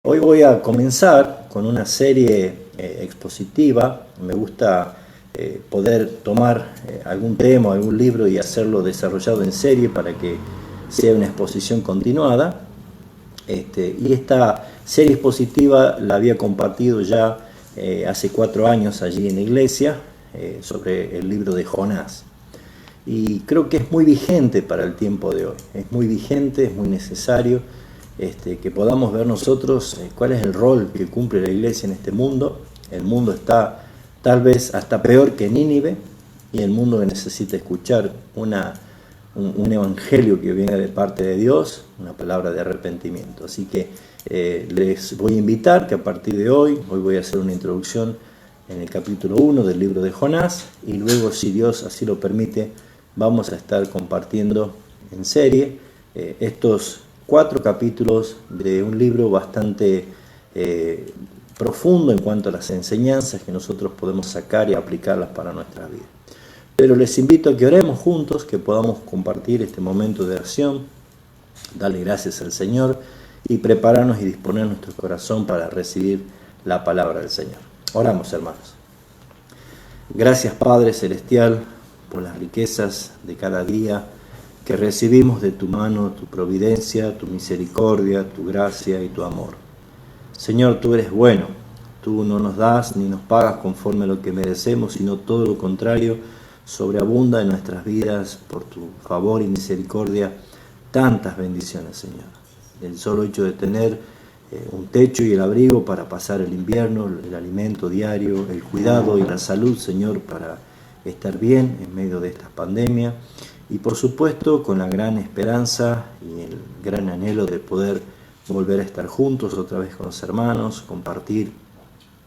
Hoy voy a comenzar con una serie expositiva. Me gusta poder tomar algún tema, algún libro y hacerlo desarrollado en serie para que sea una exposición continuada. Y esta serie expositiva la había compartido ya hace 4 años allí en la iglesia sobre el libro de Jonás. Y creo que es muy vigente para el tiempo de hoy. Es muy vigente, es muy necesario que podamos ver nosotros cuál es el rol que cumple la iglesia en este mundo. El mundo está tal vez hasta peor que Nínive, y el mundo necesita escuchar un evangelio que viene de parte de Dios, una palabra de arrepentimiento. Así que les voy a invitar que a partir de hoy voy a hacer una introducción en el capítulo 1 del libro de Jonás, y luego, si Dios así lo permite, vamos a estar compartiendo en serie estos 4 capítulos de un libro bastante profundo en cuanto a las enseñanzas que nosotros podemos sacar y aplicarlas para nuestra vida. Pero les invito a que oremos juntos, que podamos compartir este momento de oración, darle gracias al Señor y prepararnos y disponer nuestro corazón para recibir la palabra del Señor. Oramos, hermanos. Gracias, Padre Celestial, por las riquezas de cada día que recibimos de tu mano, tu providencia, tu misericordia, tu gracia y tu amor. Señor, tú eres bueno, tú no nos das ni nos pagas conforme a lo que merecemos, sino todo lo contrario, sobreabunda en nuestras vidas por tu favor y misericordia tantas bendiciones, Señor. El solo hecho de tener un techo y el abrigo para pasar el invierno, el alimento diario, el cuidado y la salud, Señor, para estar bien en medio de esta pandemia. Y por supuesto con la gran esperanza y el gran anhelo de poder volver a estar juntos otra vez con los hermanos, compartir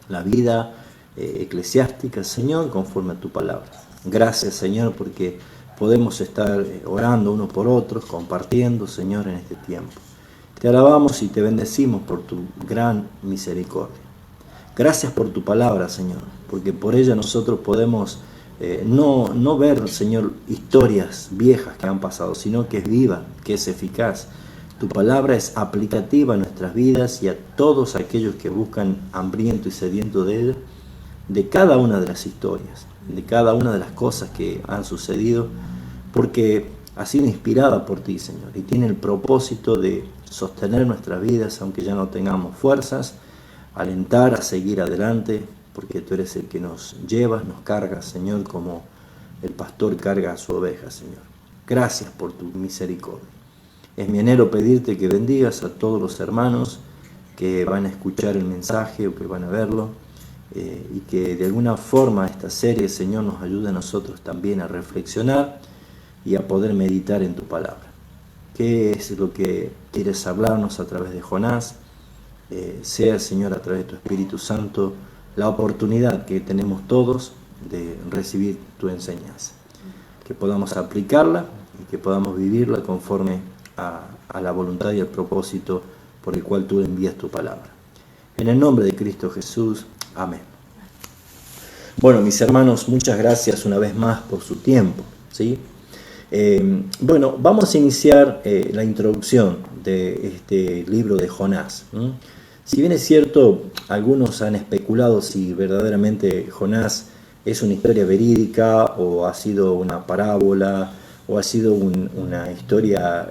la vida eclesiástica, Señor, conforme a tu palabra. Gracias, Señor, porque podemos estar orando unos por otros, compartiendo, Señor, en este tiempo. Te alabamos y te bendecimos por tu gran misericordia. Gracias por tu palabra, Señor, porque por ella nosotros podemos no ver, Señor, historias viejas que han pasado, sino que es viva, que es eficaz. Tu palabra es aplicativa a nuestras vidas y a todos aquellos que buscan hambriento y sediento de ella, de cada una de las historias, de cada una de las cosas que han sucedido, porque ha sido inspirada por ti, Señor, y tiene el propósito de sostener nuestras vidas aunque ya no tengamos fuerzas, alentar a seguir adelante, porque tú eres el que nos llevas, nos cargas, Señor, como el pastor carga a su oveja, Señor. Gracias por tu misericordia. Es mi anhelo pedirte que bendigas a todos los hermanos que van a escuchar el mensaje o que van a verlo, y que de alguna forma esta serie, Señor, nos ayude a nosotros también a reflexionar y a poder meditar en tu palabra. ¿Qué es lo que quieres hablarnos a través de Jonás? Sea, Señor, a través de tu Espíritu Santo, la oportunidad que tenemos todos de recibir tu enseñanza, que podamos aplicarla y que podamos vivirla conforme a la voluntad y al propósito por el cual tú envías tu palabra. En el nombre de Cristo Jesús, amén. Bueno, mis hermanos, muchas gracias una vez más por su tiempo, ¿sí? Bueno, vamos a iniciar la introducción de este libro de Jonás. Si bien es cierto, algunos han especulado si verdaderamente Jonás es una historia verídica o ha sido una parábola o ha sido una historia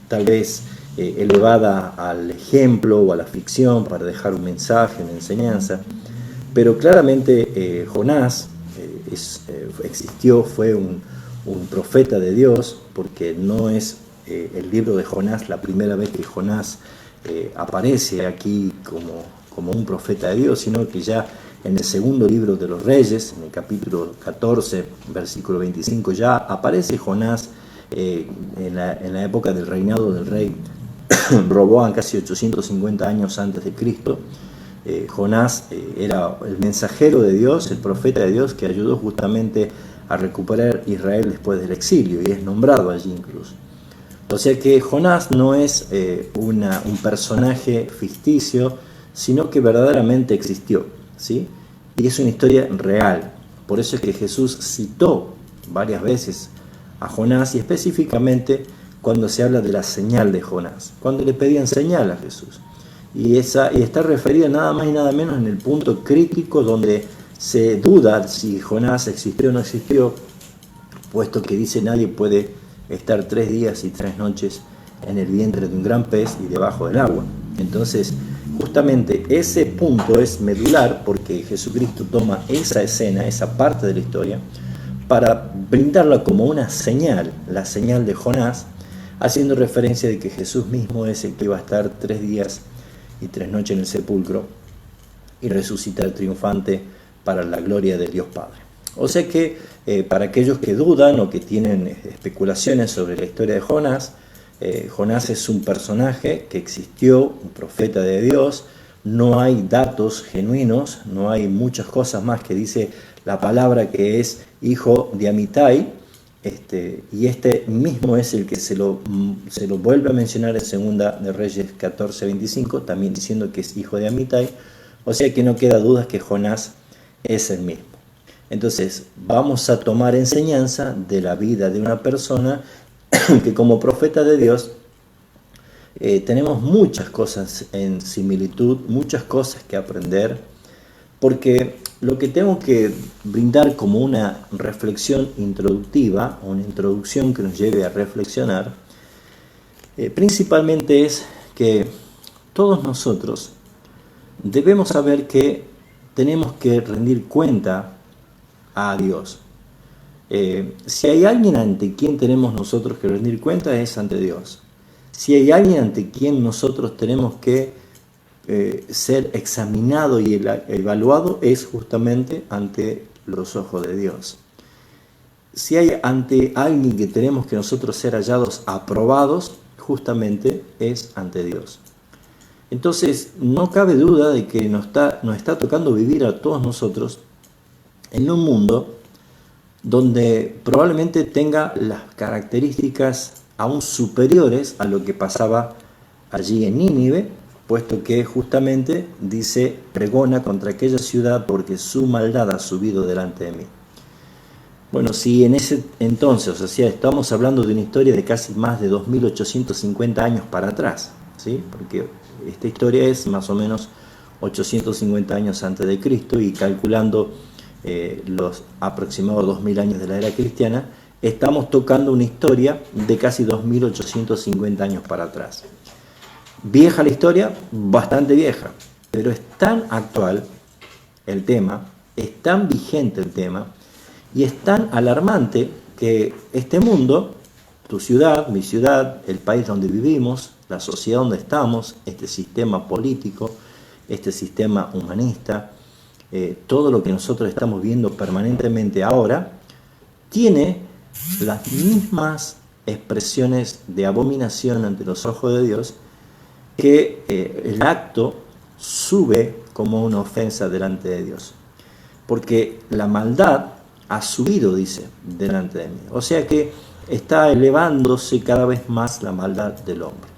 tal vez elevada al ejemplo o a la ficción para dejar un mensaje, una enseñanza, pero claramente Jonás existió, fue un profeta de Dios, porque no es el libro de Jonás la primera vez que Jonás aparece aquí como un profeta de Dios, sino que ya en el segundo libro de los Reyes, en el capítulo 14, versículo 25, ya aparece Jonás en la época del reinado del rey Roboam, casi 850 años antes de Cristo. Jonás era el mensajero de Dios, el profeta de Dios que ayudó justamente a recuperar Israel después del exilio, y es nombrado allí incluso. O sea que Jonás no es un personaje ficticio, sino que verdaderamente existió, ¿sí? Y es una historia real. Por eso es que Jesús citó varias veces a Jonás, y específicamente cuando se habla de la señal de Jonás, cuando le pedían señal a Jesús. y está referida nada más y nada menos en el punto crítico donde se duda si Jonás existió o no existió, puesto que dice nadie puede estar 3 días y 3 noches en el vientre de un gran pez y debajo del agua. Entonces, justamente ese punto es medular porque Jesucristo toma esa escena, esa parte de la historia, para brindarla como una señal, la señal de Jonás, haciendo referencia de que Jesús mismo es el que iba a estar 3 días y 3 noches en el sepulcro y resucitar triunfante para la gloria de Dios Padre. O sea que para aquellos que dudan o que tienen especulaciones sobre la historia de Jonás, Jonás es un personaje que existió, un profeta de Dios, no hay datos genuinos, no hay muchas cosas más que dice la palabra que es hijo de Amitai, y este mismo es el que se lo vuelve a mencionar en Segunda de Reyes 14:25, también diciendo que es hijo de Amitai, o sea que no queda duda que Jonás es el mismo. Entonces vamos a tomar enseñanza de la vida de una persona que como profeta de Dios tenemos muchas cosas en similitud, muchas cosas que aprender, porque lo que tengo que brindar como una reflexión introductiva, una introducción que nos lleve a reflexionar, principalmente es que todos nosotros debemos saber que tenemos que rendir cuenta a Dios. Si hay alguien ante quien tenemos nosotros que rendir cuenta, es ante Dios. Si hay alguien ante quien nosotros tenemos que ser examinado y evaluado, es justamente ante los ojos de Dios. Si hay ante alguien que tenemos que nosotros ser hallados aprobados, justamente es ante Dios. Entonces, no cabe duda de que nos está tocando vivir a todos nosotros en un mundo donde probablemente tenga las características aún superiores a lo que pasaba allí en Nínive, puesto que justamente dice, pregona contra aquella ciudad porque su maldad ha subido delante de mí. Bueno, si en ese entonces, o sea, estamos hablando de una historia de casi más de 2850 años para atrás, ¿sí? Porque esta historia es más o menos 850 años antes de Cristo, y calculando los aproximados 2000 años de la era cristiana, estamos tocando una historia de casi 2850 años para atrás. Vieja la historia, bastante vieja, pero es tan actual el tema, es tan vigente el tema, y es tan alarmante que este mundo, tu ciudad, mi ciudad, el país donde vivimos, la sociedad donde estamos, este sistema político, este sistema humanista, todo lo que nosotros estamos viendo permanentemente ahora, tiene las mismas expresiones de abominación ante los ojos de Dios, que el acto sube como una ofensa delante de Dios. Porque la maldad ha subido, dice, delante de mí. O sea que está elevándose cada vez más la maldad del hombre.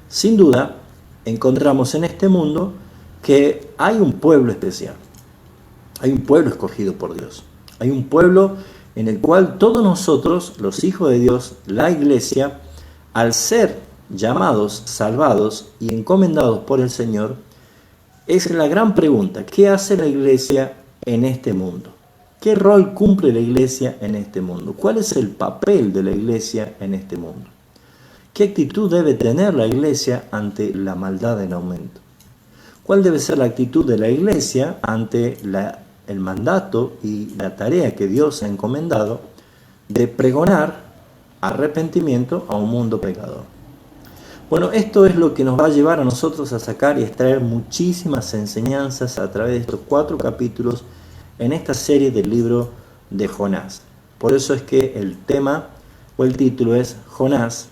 Sin duda, encontramos en este mundo que hay un pueblo especial. Hay un pueblo escogido por Dios. Hay un pueblo en el cual todos nosotros, los hijos de Dios, la iglesia, al ser llamados, salvados y encomendados por el Señor, es la gran pregunta: ¿qué hace la iglesia en este mundo? ¿Qué rol cumple la iglesia en este mundo? ¿Cuál es el papel de la iglesia en este mundo? ¿Qué actitud debe tener la iglesia ante la maldad en aumento? ¿Cuál debe ser la actitud de la iglesia ante el mandato y la tarea que Dios ha encomendado de pregonar arrepentimiento a un mundo pecador? Bueno, esto es lo que nos va a llevar a nosotros a sacar y extraer muchísimas enseñanzas a través de estos 4 capítulos en esta serie del libro de Jonás. Por eso es que el tema o el título es Jonás,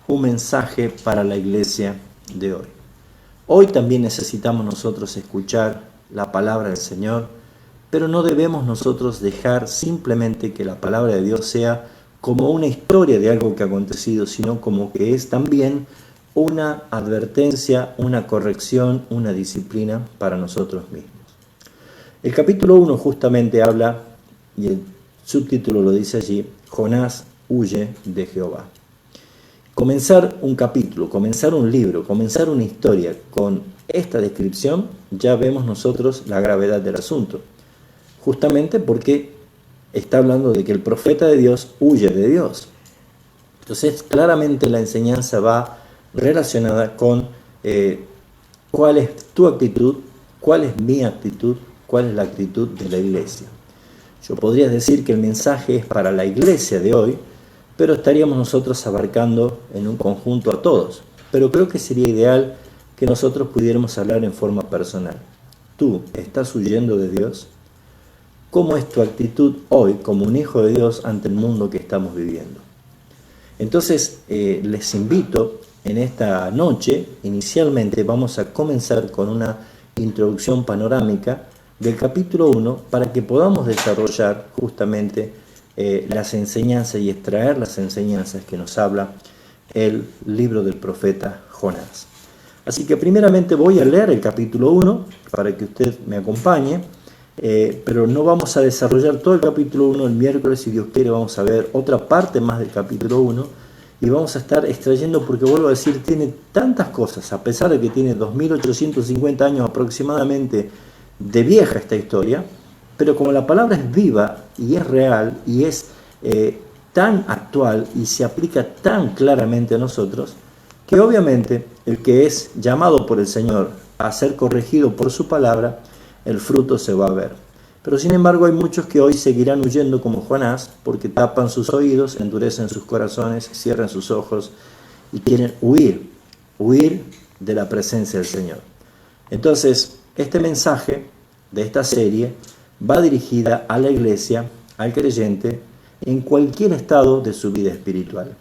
un mensaje para la iglesia de hoy. Hoy también necesitamos nosotros escuchar la palabra del Señor, pero no debemos nosotros dejar simplemente que la palabra de Dios sea como una historia de algo que ha acontecido, sino como que es también una advertencia, una corrección, una disciplina para nosotros mismos. El capítulo 1 justamente habla, y el subtítulo lo dice allí, Jonás huye de Jehová. comenzar un capítulo, comenzar un libro, comenzar una historia con esta descripción, ya vemos nosotros la gravedad del asunto. Justamente porque está hablando de que el profeta de Dios huye de Dios. Entonces, claramente la enseñanza va relacionada con cuál es tu actitud, cuál es mi actitud, cuál es la actitud de la iglesia. Yo podría decir que el mensaje es para la iglesia de hoy, pero estaríamos nosotros abarcando en un conjunto a todos. Pero creo que sería ideal que nosotros pudiéramos hablar en forma personal. ¿Tú estás huyendo de Dios? ¿Cómo es tu actitud hoy como un hijo de Dios ante el mundo que estamos viviendo? Entonces, les invito en esta noche, inicialmente vamos a comenzar con una introducción panorámica del capítulo 1 para que podamos desarrollar justamente las enseñanzas y extraer las enseñanzas que nos habla el libro del profeta Jonás. Así que primeramente voy a leer el capítulo 1 para que usted me acompañe, pero no vamos a desarrollar todo el capítulo 1 el miércoles, si Dios quiere vamos a ver otra parte más del capítulo 1 y vamos a estar extrayendo, porque vuelvo a decir, tiene tantas cosas, a pesar de que tiene 2850 años aproximadamente de vieja esta historia, pero como la palabra es viva y es real y es tan actual y se aplica tan claramente a nosotros, que obviamente el que es llamado por el Señor a ser corregido por su palabra, el fruto se va a ver. Pero sin embargo hay muchos que hoy seguirán huyendo como Jonás, porque tapan sus oídos, endurecen sus corazones, cierran sus ojos y quieren huir de la presencia del Señor. Entonces, este mensaje de esta serie va dirigida a la iglesia, al creyente, en cualquier estado de su vida espiritual.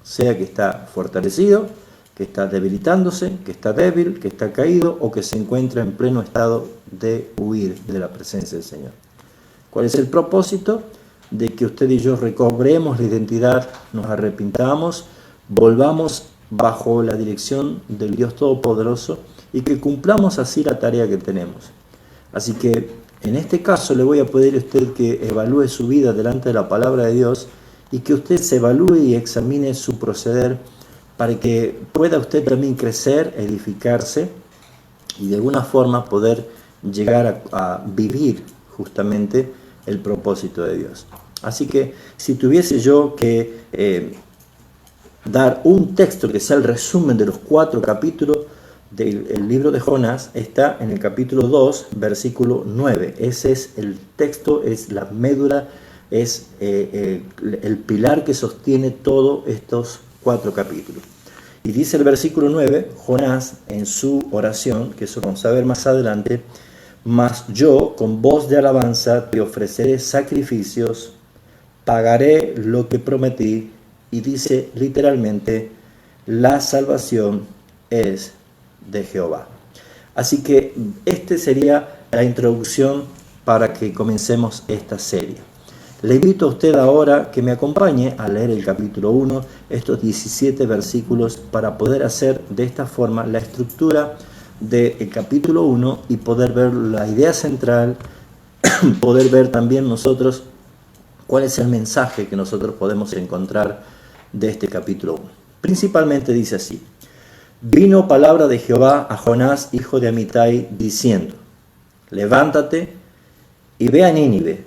Sea que está fortalecido, que está debilitándose, que está débil, que está caído o que se encuentra en pleno estado de huir de la presencia del Señor. ¿Cuál es el propósito? De que usted y yo recobremos la identidad, nos arrepintamos, volvamos bajo la dirección del Dios Todopoderoso y que cumplamos así la tarea que tenemos. Así que en este caso le voy a pedir a usted que evalúe su vida delante de la palabra de Dios y que usted se evalúe y examine su proceder para que pueda usted también crecer, edificarse y de alguna forma poder llegar a vivir justamente el propósito de Dios. Así que si tuviese yo que dar un texto que sea el resumen de los 4 capítulos del libro de Jonás, está en el capítulo 2, versículo 9. Ese es el texto, es la médula, es el pilar que sostiene todos estos 4 capítulos. Y dice el versículo 9, Jonás en su oración, que eso vamos a ver más adelante, mas yo con voz de alabanza te ofreceré sacrificios, pagaré lo que prometí, y dice literalmente, la salvación es de Jehová. Así que esta sería la introducción para que comencemos esta serie. Le invito a usted ahora que me acompañe a leer el capítulo 1, estos 17 versículos, para poder hacer de esta forma la estructura del capítulo 1 y poder ver la idea central, poder ver también nosotros cuál es el mensaje que nosotros podemos encontrar de este capítulo 1. Principalmente dice así: vino palabra de Jehová a Jonás, hijo de Amitai, diciendo, levántate y ve a Nínive,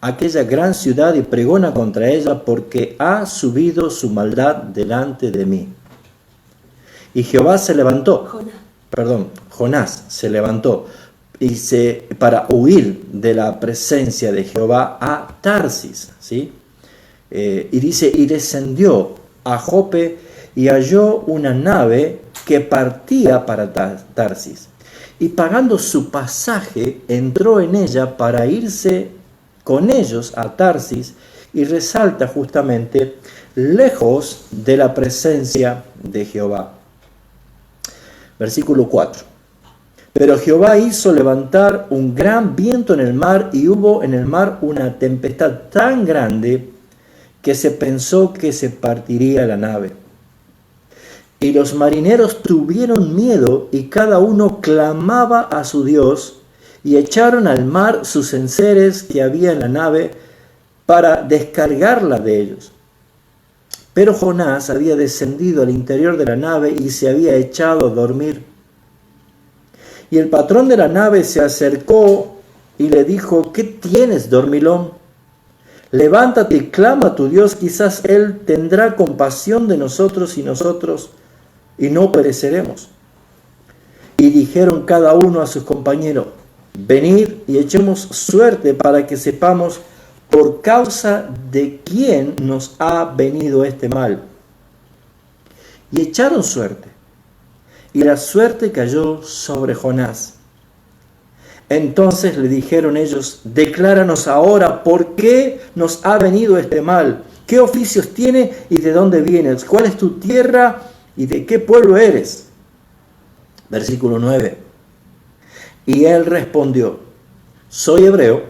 aquella gran ciudad, y pregona contra ella, porque ha subido su maldad delante de mí. Y Jehová se levantó, Jonás se levantó para huir de la presencia de Jehová a Tarsis, ¿sí? Y dice, y descendió a Jope y halló una nave que partía para Tarsis. Y pagando su pasaje, entró en ella para irse con ellos a Tarsis, y resalta justamente lejos de la presencia de Jehová. Versículo 4. Pero Jehová hizo levantar un gran viento en el mar, y hubo en el mar una tempestad tan grande que se pensó que se partiría la nave. Y los marineros tuvieron miedo, y cada uno clamaba a su Dios, y echaron al mar sus enseres que había en la nave para descargarla de ellos. Pero Jonás había descendido al interior de la nave y se había echado a dormir. Y el patrón de la nave se acercó y le dijo: ¿qué tienes, dormilón? Levántate y clama a tu Dios, quizás Él tendrá compasión de nosotros y no pereceremos. Y dijeron cada uno a sus compañeros: venid y echemos suerte para que sepamos por causa de quién nos ha venido este mal. Y echaron suerte, y la suerte cayó sobre Jonás. Entonces le dijeron ellos: decláranos ahora por qué nos ha venido este mal, qué oficios tiene y de dónde vienes, cuál es tu tierra y de qué pueblo eres. Versículo 9. Y él respondió: soy hebreo,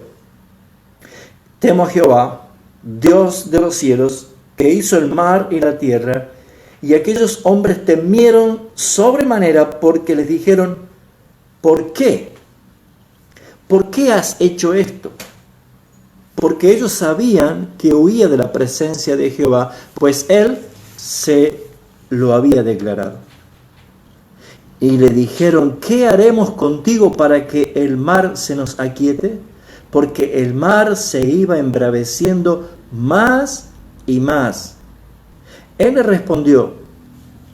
temo a Jehová, Dios de los cielos, que hizo el mar y la tierra. Y aquellos hombres temieron sobremanera porque les dijeron: ¿por qué? ¿Por qué has hecho esto? Porque ellos sabían que huía de la presencia de Jehová, pues él se lo había declarado. Y le dijeron: ¿qué haremos contigo para que el mar se nos aquiete? Porque el mar se iba embraveciendo más y más. Él le respondió: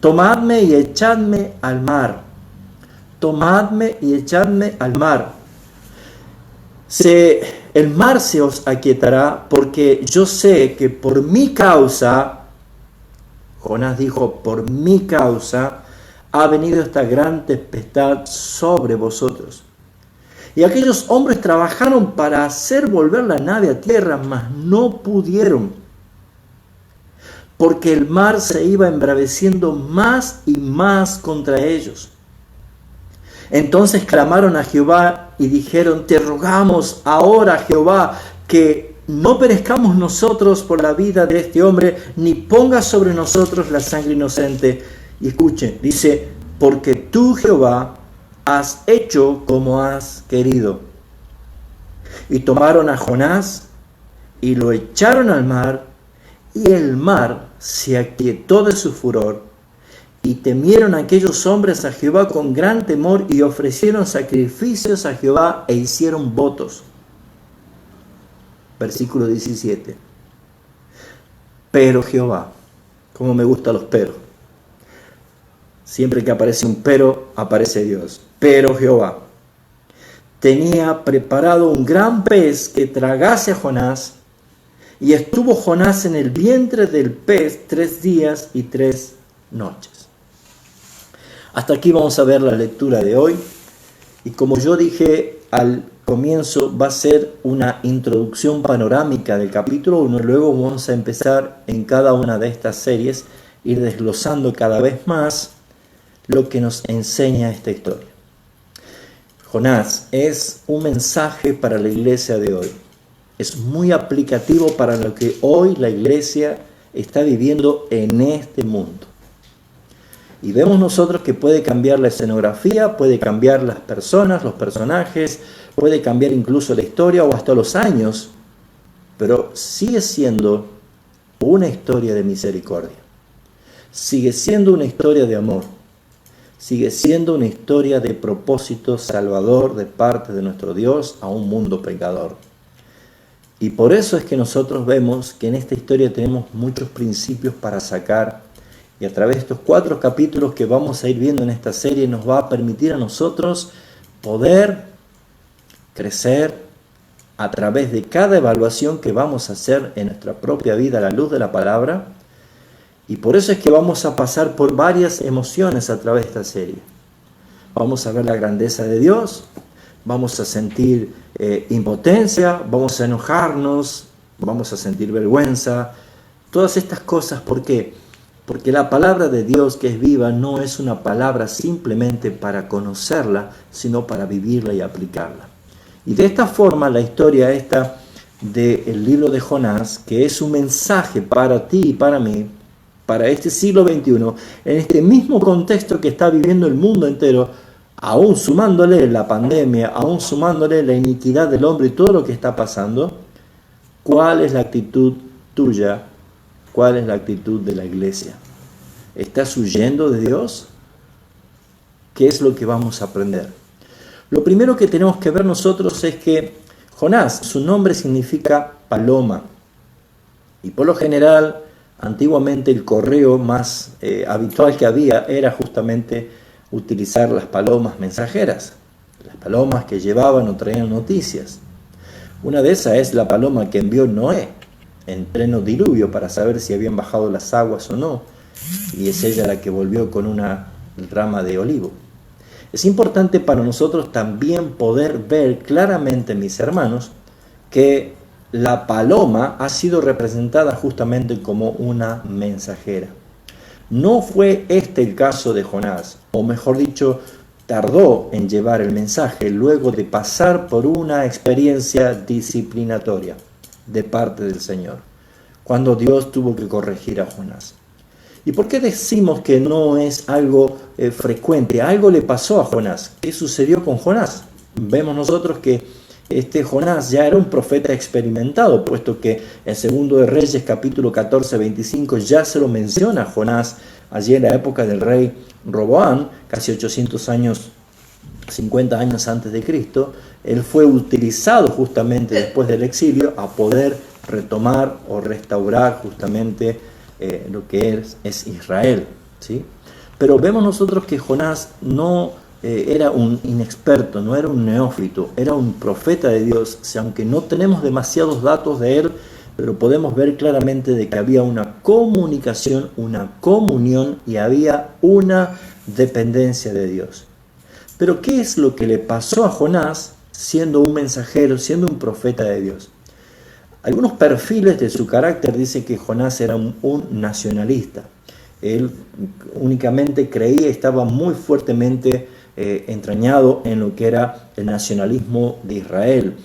tomadme y echadme al mar. Tomadme y echadme al mar. El mar se os aquietará, porque yo sé que por mi causa, Jonás dijo, por mi causa, ha venido esta gran tempestad sobre vosotros. Y aquellos hombres trabajaron para hacer volver la nave a tierra, mas no pudieron, porque el mar se iba embraveciendo más y más contra ellos. Entonces clamaron a Jehová y dijeron: te rogamos ahora, Jehová, que no perezcamos nosotros por la vida de este hombre, ni pongas sobre nosotros la sangre inocente. Y escuchen, dice: porque tú, Jehová, has hecho como has querido. Y tomaron a Jonás y lo echaron al mar, y el mar se aquietó de su furor. Y temieron aquellos hombres a Jehová con gran temor, y ofrecieron sacrificios a Jehová e hicieron votos. Versículo 17. Pero Jehová, como me gustan los peros. Siempre que aparece un pero, aparece Dios. Pero Jehová tenía preparado un gran pez que tragase a Jonás, y estuvo Jonás en el vientre del pez 3 días y 3 noches. Hasta aquí vamos a ver la lectura de hoy. Y como yo dije al comienzo, va a ser una introducción panorámica del capítulo 1. Luego vamos a empezar en cada una de estas series, ir desglosando cada vez más lo que nos enseña esta historia. Jonás es un mensaje para la iglesia de hoy. Es muy aplicativo para lo que hoy la iglesia está viviendo en este mundo. Y vemos nosotros que puede cambiar la escenografía, puede cambiar las personas, los personajes, puede cambiar incluso la historia o hasta los años, pero sigue siendo una historia de misericordia. Sigue siendo una historia de amor. Sigue siendo una historia de propósito salvador de parte de nuestro Dios a un mundo pecador. Y por eso es que nosotros vemos que en esta historia tenemos muchos principios para sacar. Y a través de estos 4 capítulos que vamos a ir viendo en esta serie nos va a permitir a nosotros poder crecer a través de cada evaluación que vamos a hacer en nuestra propia vida a la luz de la palabra. Y por eso es que vamos a pasar por varias emociones a través de esta serie. Vamos a ver la grandeza de Dios, vamos a sentir impotencia, vamos a enojarnos, vamos a sentir vergüenza. Todas estas cosas, ¿por qué? Porque la palabra de Dios, que es viva, no es una palabra simplemente para conocerla, sino para vivirla y aplicarla. Y de esta forma la historia esta del libro de Jonás, que es un mensaje para ti y para mí, para este siglo XXI, en este mismo contexto que está viviendo el mundo entero, aún sumándole la pandemia, aún sumándole la iniquidad del hombre y todo lo que está pasando, ¿cuál es la actitud tuya ¿Cuál es la actitud de la iglesia? ¿Estás huyendo de Dios? ¿Qué es lo que vamos a aprender? Lo primero que tenemos que ver nosotros es que Jonás, su nombre significa paloma. Y por lo general, antiguamente el correo más habitual que había era justamente utilizar las palomas mensajeras. Las palomas que llevaban o traían noticias. Una de esas es la paloma que envió Noé en pleno diluvio para saber si habían bajado las aguas o no. Y es ella la que volvió con una rama de olivo. Es importante para nosotros también poder ver claramente, mis hermanos, que la paloma ha sido representada justamente como una mensajera. No fue este el caso de Jonás, o mejor dicho, tardó en llevar el mensaje luego de pasar por una experiencia disciplinatoria de parte del Señor, cuando Dios tuvo que corregir a Jonás. ¿Y por qué decimos que no es algo frecuente? Algo le pasó a Jonás. ¿Qué sucedió con Jonás? Vemos nosotros que Jonás ya era un profeta experimentado, puesto que en 2 de Reyes capítulo 14, 25 ya se lo menciona a Jonás, allí en la época del rey Roboam, casi 800 años, 50 años antes de Cristo. Él fue utilizado justamente después del exilio a poder retomar o restaurar justamente lo que es Israel, ¿sí? Pero vemos nosotros que Jonás no era un inexperto, no era un neófito, era un profeta de Dios, aunque no tenemos demasiados datos de él, pero podemos ver claramente de que había una comunicación, una comunión y había una dependencia de Dios. Pero ¿qué es lo que le pasó a Jonás siendo un mensajero, siendo un profeta de Dios? Algunos perfiles de su carácter dicen que Jonás era un nacionalista. Él únicamente creía, estaba muy fuertemente entrañado en lo que era el nacionalismo de Israel.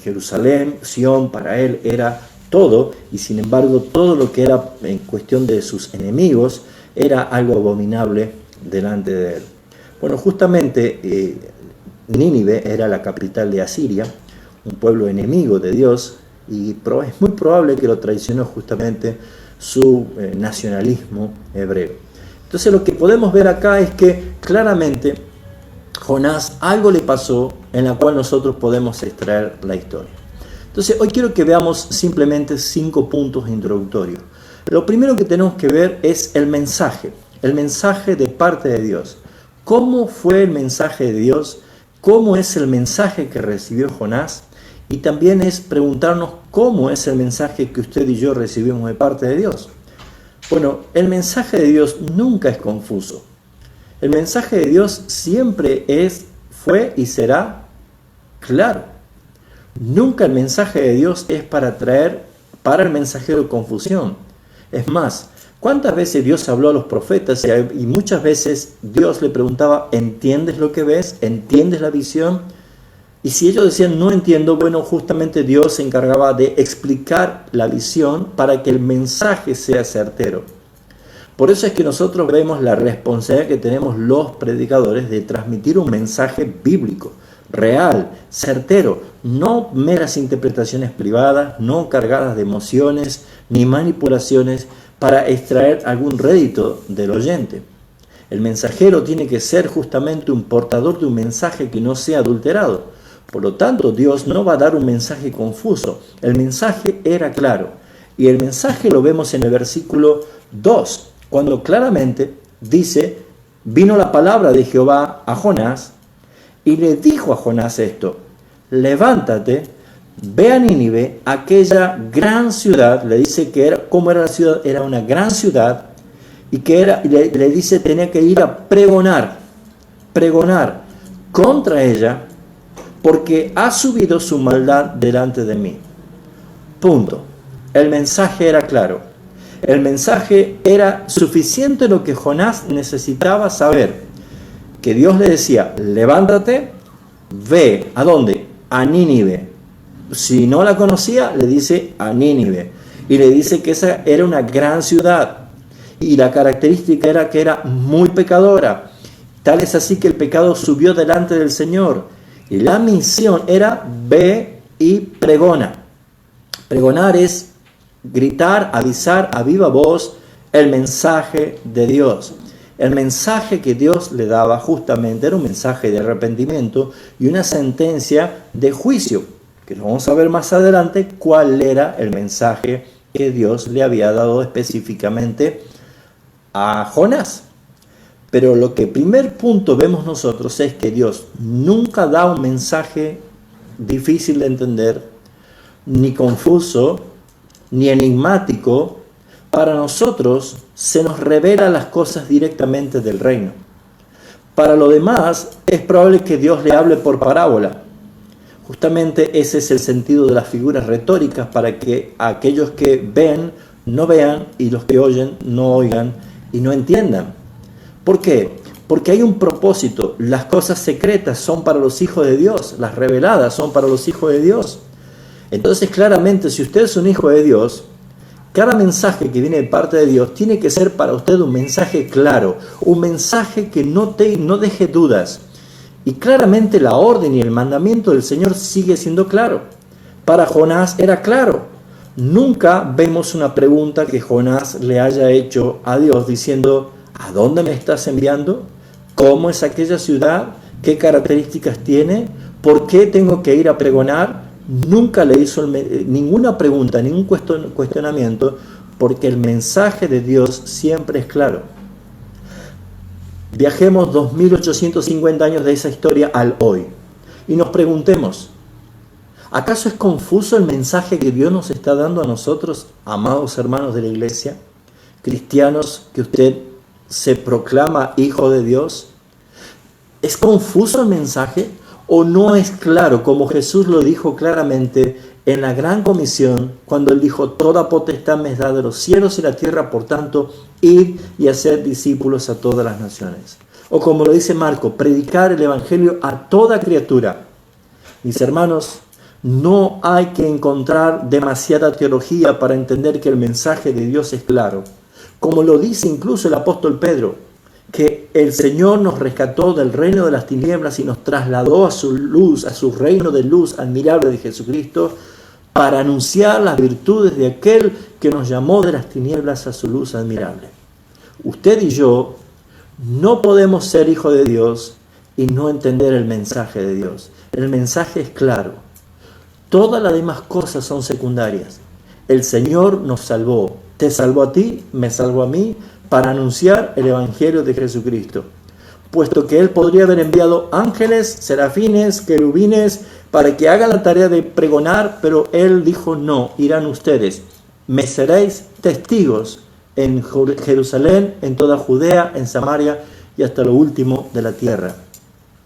Jerusalén, Sión, para él era todo, y sin embargo todo lo que era en cuestión de sus enemigos era algo abominable delante de él. Bueno, justamente Nínive era la capital de Asiria, un pueblo enemigo de Dios, y es muy probable que lo traicionó justamente su nacionalismo hebreo. Entonces lo que podemos ver acá es que claramente Jonás algo le pasó en la cual nosotros podemos extraer la historia. Entonces hoy quiero que veamos simplemente 5 puntos introductorios. Lo primero que tenemos que ver es el mensaje de parte de Dios. ¿Cómo fue el mensaje de Dios? ¿Cómo es el mensaje que recibió Jonás? Y también es preguntarnos cómo es el mensaje que usted y yo recibimos de parte de Dios. Bueno, el mensaje de Dios nunca es confuso. El mensaje de Dios siempre fue y será claro. Nunca el mensaje de Dios es para traer para el mensajero confusión. Es más, ¿cuántas veces Dios habló a los profetas y muchas veces Dios le preguntaba, ¿entiendes lo que ves? ¿Entiendes la visión? Y si ellos decían, no entiendo, bueno, justamente Dios se encargaba de explicar la visión para que el mensaje sea certero. Por eso es que nosotros vemos la responsabilidad que tenemos los predicadores de transmitir un mensaje bíblico, real, certero, no meras interpretaciones privadas, no cargadas de emociones ni manipulaciones para extraer algún rédito del oyente. El mensajero tiene que ser justamente un portador de un mensaje que no sea adulterado. Por lo tanto, Dios no va a dar un mensaje confuso. El mensaje era claro. Y el mensaje lo vemos en el versículo 2, cuando claramente dice, vino la palabra de Jehová a Jonás y le dijo a Jonás esto, levántate, ve a Nínive, aquella gran ciudad, le dice que era, ¿cómo era la ciudad? Era una gran ciudad, y que le dice tenía que ir a pregonar contra ella, porque ha subido su maldad delante de mí. Punto. El mensaje era claro. El mensaje era suficiente lo que Jonás necesitaba saber. Que Dios le decía, levántate, ve, ¿a dónde? A Nínive. Si no la conocía, le dice a Nínive. Y le dice que esa era una gran ciudad. Y la característica era que era muy pecadora. Tal es así que el pecado subió delante del Señor. Y la misión era ve y pregona. Pregonar es gritar, avisar a viva voz el mensaje de Dios. El mensaje que Dios le daba justamente era un mensaje de arrepentimiento y una sentencia de juicio, que lo vamos a ver más adelante cuál era el mensaje que Dios le había dado específicamente a Jonás. Pero lo que primer punto vemos nosotros es que Dios nunca da un mensaje difícil de entender, ni confuso, ni enigmático. Para nosotros se nos revela las cosas directamente del reino. Para lo demás es probable que Dios le hable por parábola. Justamente ese es el sentido de las figuras retóricas, para que aquellos que ven no vean y los que oyen no oigan y no entiendan. ¿Por qué? Porque hay un propósito. Las cosas secretas son para los hijos de Dios, las reveladas son para los hijos de Dios. Entonces, claramente, si usted es un hijo de Dios, cada mensaje que viene de parte de Dios tiene que ser para usted un mensaje claro, un mensaje que no deje dudas. Y claramente la orden y el mandamiento del Señor sigue siendo claro. Para Jonás era claro. Nunca vemos una pregunta que Jonás le haya hecho a Dios diciendo: ¿a dónde me estás enviando? ¿Cómo es aquella ciudad? ¿Qué características tiene? ¿Por qué tengo que ir a pregonar? Nunca le hizo ninguna pregunta, ningún cuestionamiento, porque el mensaje de Dios siempre es claro. Viajemos 2850 años de esa historia al hoy y nos preguntemos: ¿acaso es confuso el mensaje que Dios nos está dando a nosotros, amados hermanos de la iglesia, cristianos que usted se proclama hijo de Dios? ¿Es confuso el mensaje o no es claro, como Jesús lo dijo claramente en la gran comisión, cuando Él dijo: toda potestad me es dada de los cielos y la tierra, por tanto, id y hacer discípulos a todas las naciones? O como lo dice Marco, predicar el evangelio a toda criatura. Mis hermanos, no hay que encontrar demasiada teología para entender que el mensaje de Dios es claro. Como lo dice incluso el apóstol Pedro, que el Señor nos rescató del reino de las tinieblas y nos trasladó a su luz, a su reino de luz admirable de Jesucristo, para anunciar las virtudes de aquel que nos llamó de las tinieblas a su luz admirable. Usted y yo no podemos ser hijos de Dios y no entender el mensaje de Dios. El mensaje es claro. Todas las demás cosas son secundarias. El Señor nos salvó. Te salvó a ti, me salvó a mí, para anunciar el evangelio de Jesucristo. Puesto que Él podría haber enviado ángeles, serafines, querubines, para que hagan la tarea de pregonar, pero Él dijo: no, irán ustedes. Me seréis testigos en Jerusalén, en toda Judea, en Samaria y hasta lo último de la tierra.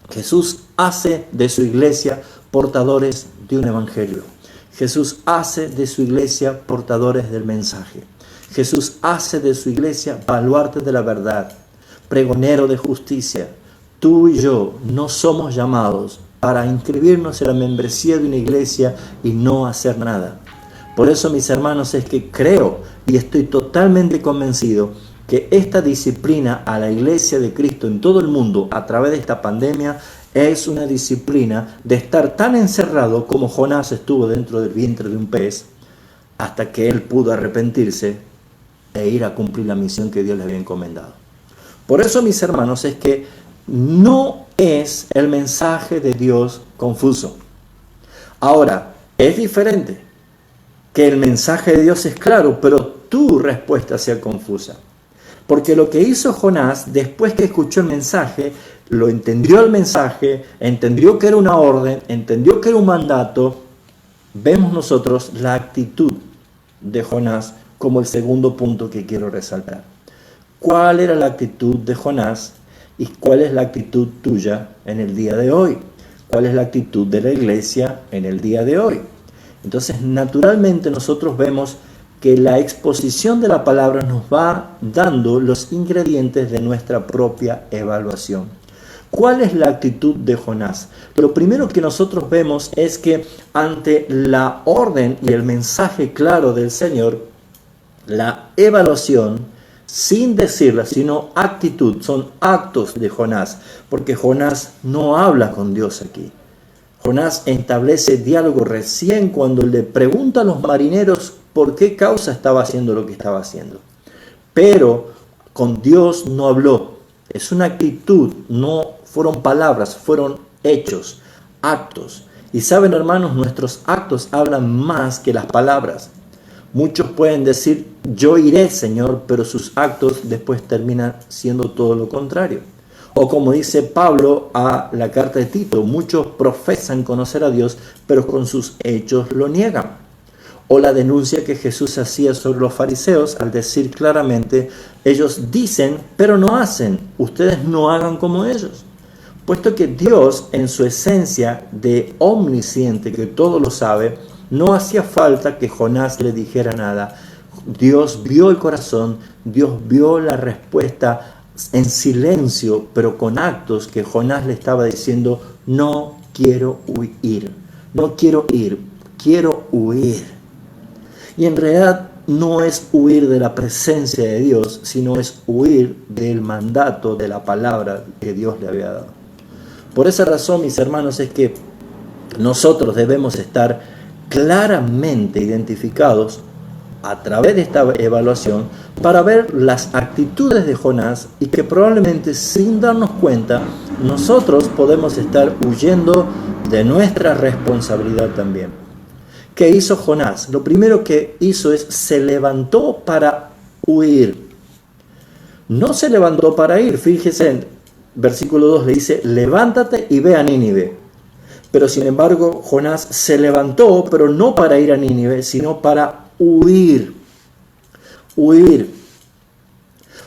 Jesús hace de su iglesia portadores de un evangelio. Jesús hace de su iglesia portadores del mensaje. Jesús hace de su iglesia baluarte de la verdad, pregonero de justicia. Tú y yo no somos llamados para inscribirnos en la membresía de una iglesia y no hacer nada. Por eso, mis hermanos, es que creo y estoy totalmente convencido que esta disciplina a la iglesia de Cristo en todo el mundo a través de esta pandemia es una disciplina de estar tan encerrado como Jonás estuvo dentro del vientre de un pez, hasta que él pudo arrepentirse e ir a cumplir la misión que Dios le había encomendado. Por eso, mis hermanos, es que no es el mensaje de Dios confuso. Ahora, es diferente que el mensaje de Dios es claro, pero tu respuesta sea confusa. Porque lo que hizo Jonás, después que escuchó el mensaje, lo entendió el mensaje, entendió que era una orden, entendió que era un mandato. Vemos nosotros la actitud de Jonás como el segundo punto que quiero resaltar. ¿Cuál era la actitud de Jonás y cuál es la actitud tuya en el día de hoy? ¿Cuál es la actitud de la iglesia en el día de hoy? Entonces, naturalmente nosotros vemos que la exposición de la palabra nos va dando los ingredientes de nuestra propia evaluación. ¿Cuál es la actitud de Jonás? Lo primero que nosotros vemos es que ante la orden y el mensaje claro del Señor, la evaluación, sin decirla, sino actitud, son actos de Jonás, porque Jonás no habla con Dios aquí. Jonás establece diálogo recién cuando le pregunta a los marineros por qué causa estaba haciendo lo que estaba haciendo. Pero con Dios no habló. Es una actitud, no fueron palabras, fueron hechos, actos. Y saben, hermanos, nuestros actos hablan más que las palabras. Muchos pueden decir, yo iré, Señor, pero sus actos después terminan siendo todo lo contrario. O como dice Pablo a la carta de Tito, muchos profesan conocer a Dios, pero con sus hechos lo niegan. O la denuncia que Jesús hacía sobre los fariseos al decir claramente, ellos dicen, pero no hacen, ustedes no hagan como ellos. Puesto que Dios, en su esencia de omnisciente, que todo lo sabe, no hacía falta que Jonás le dijera nada. Dios vio el corazón, Dios vio la respuesta en silencio, pero con actos que Jonás le estaba diciendo, no quiero huir, no quiero ir, quiero huir. Y en realidad no es huir de la presencia de Dios, sino es huir del mandato de la palabra que Dios le había dado. Por esa razón, mis hermanos, es que nosotros debemos estar claramente identificados a través de esta evaluación para ver las actitudes de Jonás y que probablemente sin darnos cuenta nosotros podemos estar huyendo de nuestra responsabilidad también. ¿Qué hizo Jonás? Lo primero que hizo es se levantó para huir. No se levantó para ir. Fíjese, en versículo 2 le dice, levántate y ve a Nínive. Pero sin embargo, Jonás se levantó, pero no para ir a Nínive, sino para huir. Huir.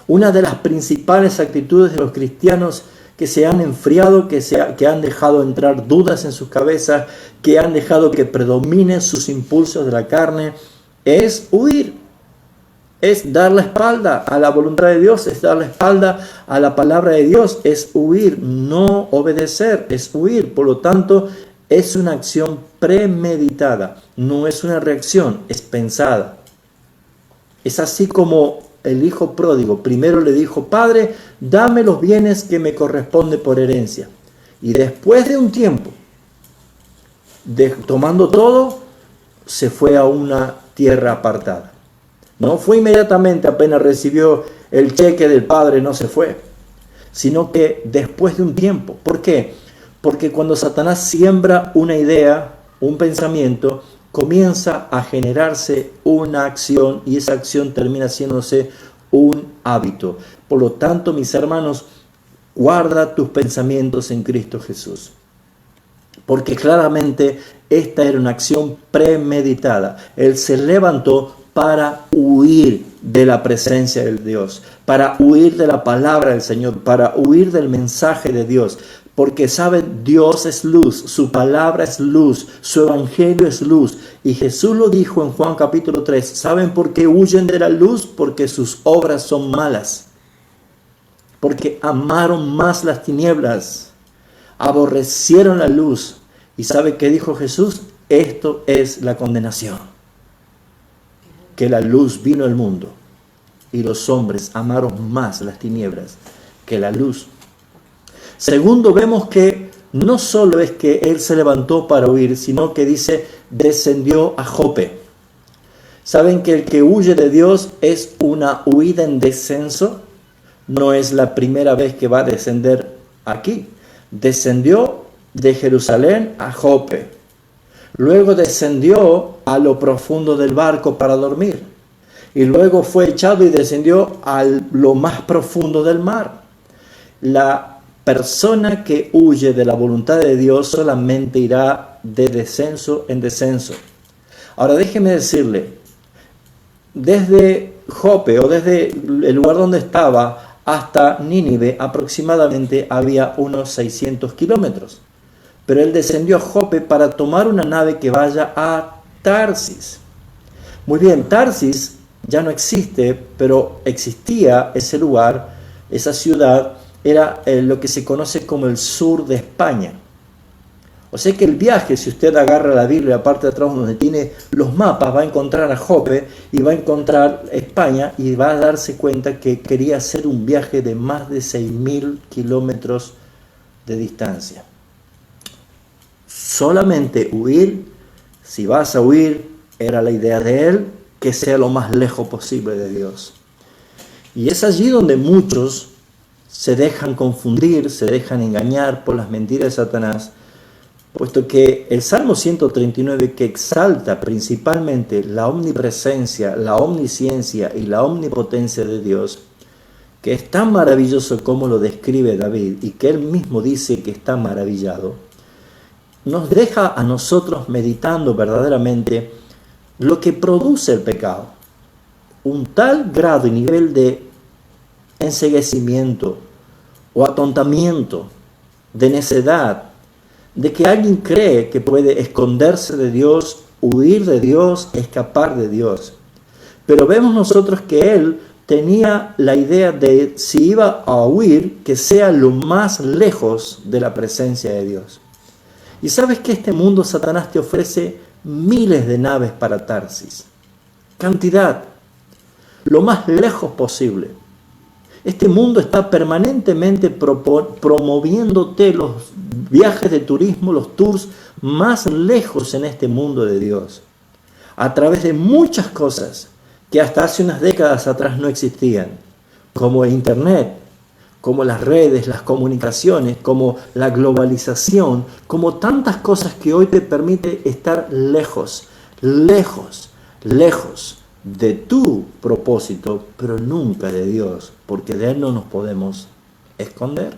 Una de las principales actitudes de los cristianos que se han enfriado, que han dejado entrar dudas en sus cabezas, que han dejado que predominen sus impulsos de la carne, es huir. Es dar la espalda a la voluntad de Dios, es dar la espalda a la palabra de Dios, es huir, no obedecer, es huir. Por lo tanto, es una acción premeditada, no es una reacción, es pensada. Es así como el hijo pródigo primero le dijo, Padre, dame los bienes que me corresponde por herencia. Y después de un tiempo, tomando todo, se fue a una tierra apartada. No fue inmediatamente, apenas recibió el cheque del padre, no se fue, sino que después de un tiempo. ¿Por qué? Porque cuando Satanás siembra una idea, un pensamiento, comienza a generarse una acción y esa acción termina haciéndose un hábito. Por lo tanto, mis hermanos, guarda tus pensamientos en Cristo Jesús. Porque claramente esta era una acción premeditada. Él se levantó para huir de la presencia de Dios, para huir de la palabra del Señor, para huir del mensaje de Dios. Porque saben, Dios es luz, su palabra es luz, su evangelio es luz. Y Jesús lo dijo en Juan capítulo 3, ¿saben por qué huyen de la luz? Porque sus obras son malas. Porque amaron más las tinieblas, aborrecieron la luz. ¿Y sabe qué dijo Jesús? Esto es la condenación. Que la luz vino al mundo y los hombres amaron más las tinieblas que la luz. Segundo, vemos que no solo es que él se levantó para huir, sino que dice, descendió a Jope. ¿Saben que el que huye de Dios es una huida en descenso? No es la primera vez que va a descender aquí. Descendió de Jerusalén a Jope. Luego descendió a lo profundo del barco para dormir. Y luego fue echado y descendió a lo más profundo del mar. La persona que huye de la voluntad de Dios solamente irá de descenso en descenso. Ahora déjeme decirle, desde Jope o desde el lugar donde estaba hasta Nínive aproximadamente había unos 600 kilómetros. Pero él descendió a Jope para tomar una nave que vaya a Tarsis. Muy bien, Tarsis ya no existe, pero existía ese lugar, esa ciudad, era lo que se conoce como el sur de España. O sea que el viaje, si usted agarra la Biblia, la parte de atrás donde tiene los mapas, va a encontrar a Jope y va a encontrar España y va a darse cuenta que quería hacer un viaje de más de 6.000 kilómetros de distancia. Solamente huir, si vas a huir, era la idea de él, que sea lo más lejos posible de Dios. Y es allí donde muchos se dejan confundir, se dejan engañar por las mentiras de Satanás, puesto que el Salmo 139, que exalta principalmente la omnipresencia, la omnisciencia y la omnipotencia de Dios, que es tan maravilloso como lo describe David y que él mismo dice que está maravillado, nos deja a nosotros meditando verdaderamente lo que produce el pecado. Un tal grado y nivel de enceguecimiento o atontamiento, de necedad, de que alguien cree que puede esconderse de Dios, huir de Dios, escapar de Dios. Pero vemos nosotros que él tenía la idea de, si iba a huir, que sea lo más lejos de la presencia de Dios. Y sabes que este mundo, Satanás te ofrece miles de naves para Tarsis. Cantidad. Lo más lejos posible. Este mundo está permanentemente promoviéndote los viajes de turismo, los tours más lejos en este mundo de Dios. A través de muchas cosas que hasta hace unas décadas atrás no existían. Como el Internet, como las redes, las comunicaciones, como la globalización, como tantas cosas que hoy te permite estar lejos, lejos, lejos de tu propósito, pero nunca de Dios, porque de Él no nos podemos esconder.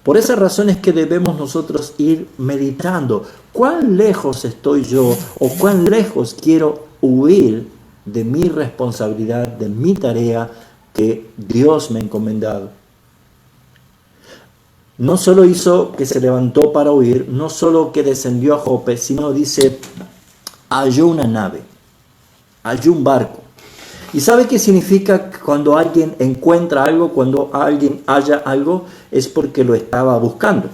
Por esa razón es que debemos nosotros ir meditando cuán lejos estoy yo o cuán lejos quiero huir de mi responsabilidad, de mi tarea que Dios me ha encomendado. No solo hizo que se levantó para huir, no solo que descendió a Jope, sino dice, halló una nave, halló un barco. ¿Y sabe qué significa cuando alguien encuentra algo, cuando alguien halla algo? Es porque lo estaba buscando.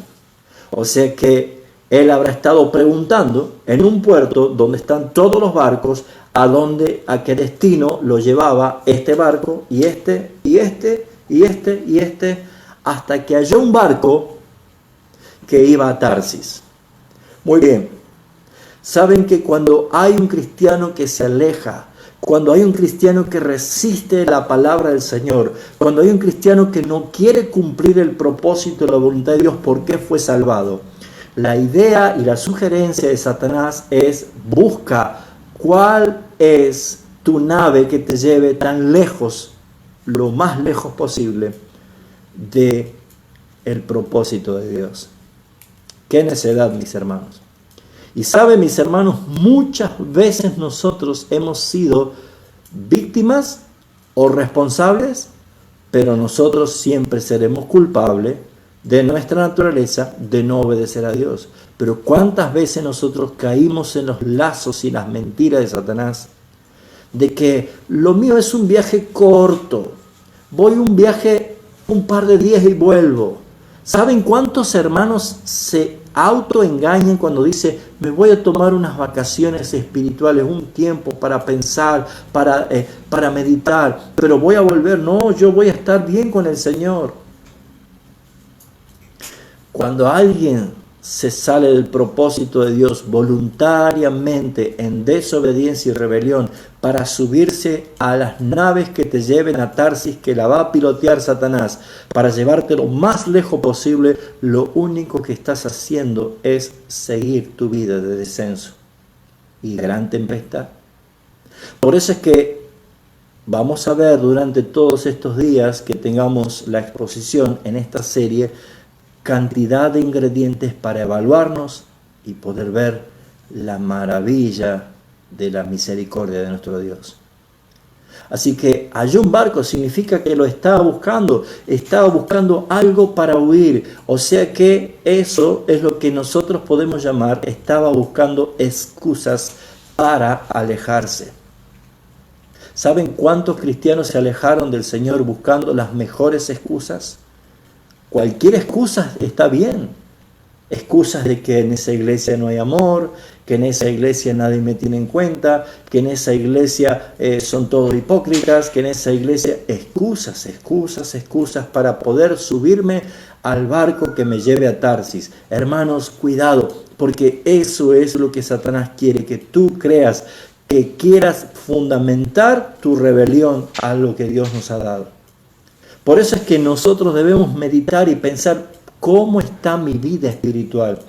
O sea que él habrá estado preguntando en un puerto donde están todos los barcos, a qué destino lo llevaba este barco, y este, y este, y este, y este, hasta que halló un barco que iba a Tarsis. Muy bien. Saben que cuando hay un cristiano que se aleja, cuando hay un cristiano que resiste la palabra del Señor, cuando hay un cristiano que no quiere cumplir el propósito de la voluntad de Dios, ¿por qué fue salvado? La idea y la sugerencia de Satanás es: busca cuál es tu nave que te lleve tan lejos, lo más lejos posible, de el propósito de Dios. Qué necedad, mis hermanos. Y saben, mis hermanos, muchas veces nosotros hemos sido víctimas o responsables, pero nosotros siempre seremos culpables de nuestra naturaleza de no obedecer a Dios. Pero cuántas veces nosotros caímos en los lazos y las mentiras de Satanás, de que lo mío es un viaje corto, voy un viaje un par de días y vuelvo. ¿Saben cuántos hermanos se autoengañan cuando dice, me voy a tomar unas vacaciones espirituales, un tiempo para pensar, para meditar, pero voy a volver? No, yo voy a estar bien con el Señor. Cuando alguien se sale del propósito de Dios voluntariamente en desobediencia y rebelión para subirse a las naves que te lleven a Tarsis, que la va a pilotear Satanás, para llevarte lo más lejos posible, lo único que estás haciendo es seguir tu vida de descenso y gran tempestad. Por eso es que vamos a ver durante todos estos días que tengamos la exposición en esta serie, cantidad de ingredientes para evaluarnos y poder ver la maravilla de la misericordia de nuestro Dios. Así que halló un barco significa que lo estaba buscando algo para huir. O sea que eso es lo que nosotros podemos llamar, estaba buscando excusas para alejarse. ¿Saben cuántos cristianos se alejaron del Señor buscando las mejores excusas? Cualquier excusa está bien. Excusas de que en esa iglesia no hay amor, que en esa iglesia nadie me tiene en cuenta, que en esa iglesia son todos hipócritas, que en esa iglesia... Excusas para poder subirme al barco que me lleve a Tarsis. Hermanos, cuidado, porque eso es lo que Satanás quiere, que tú creas que quieras fundamentar tu rebelión a lo que Dios nos ha dado. Por eso es que nosotros debemos meditar y pensar cómo está mi vida espiritual.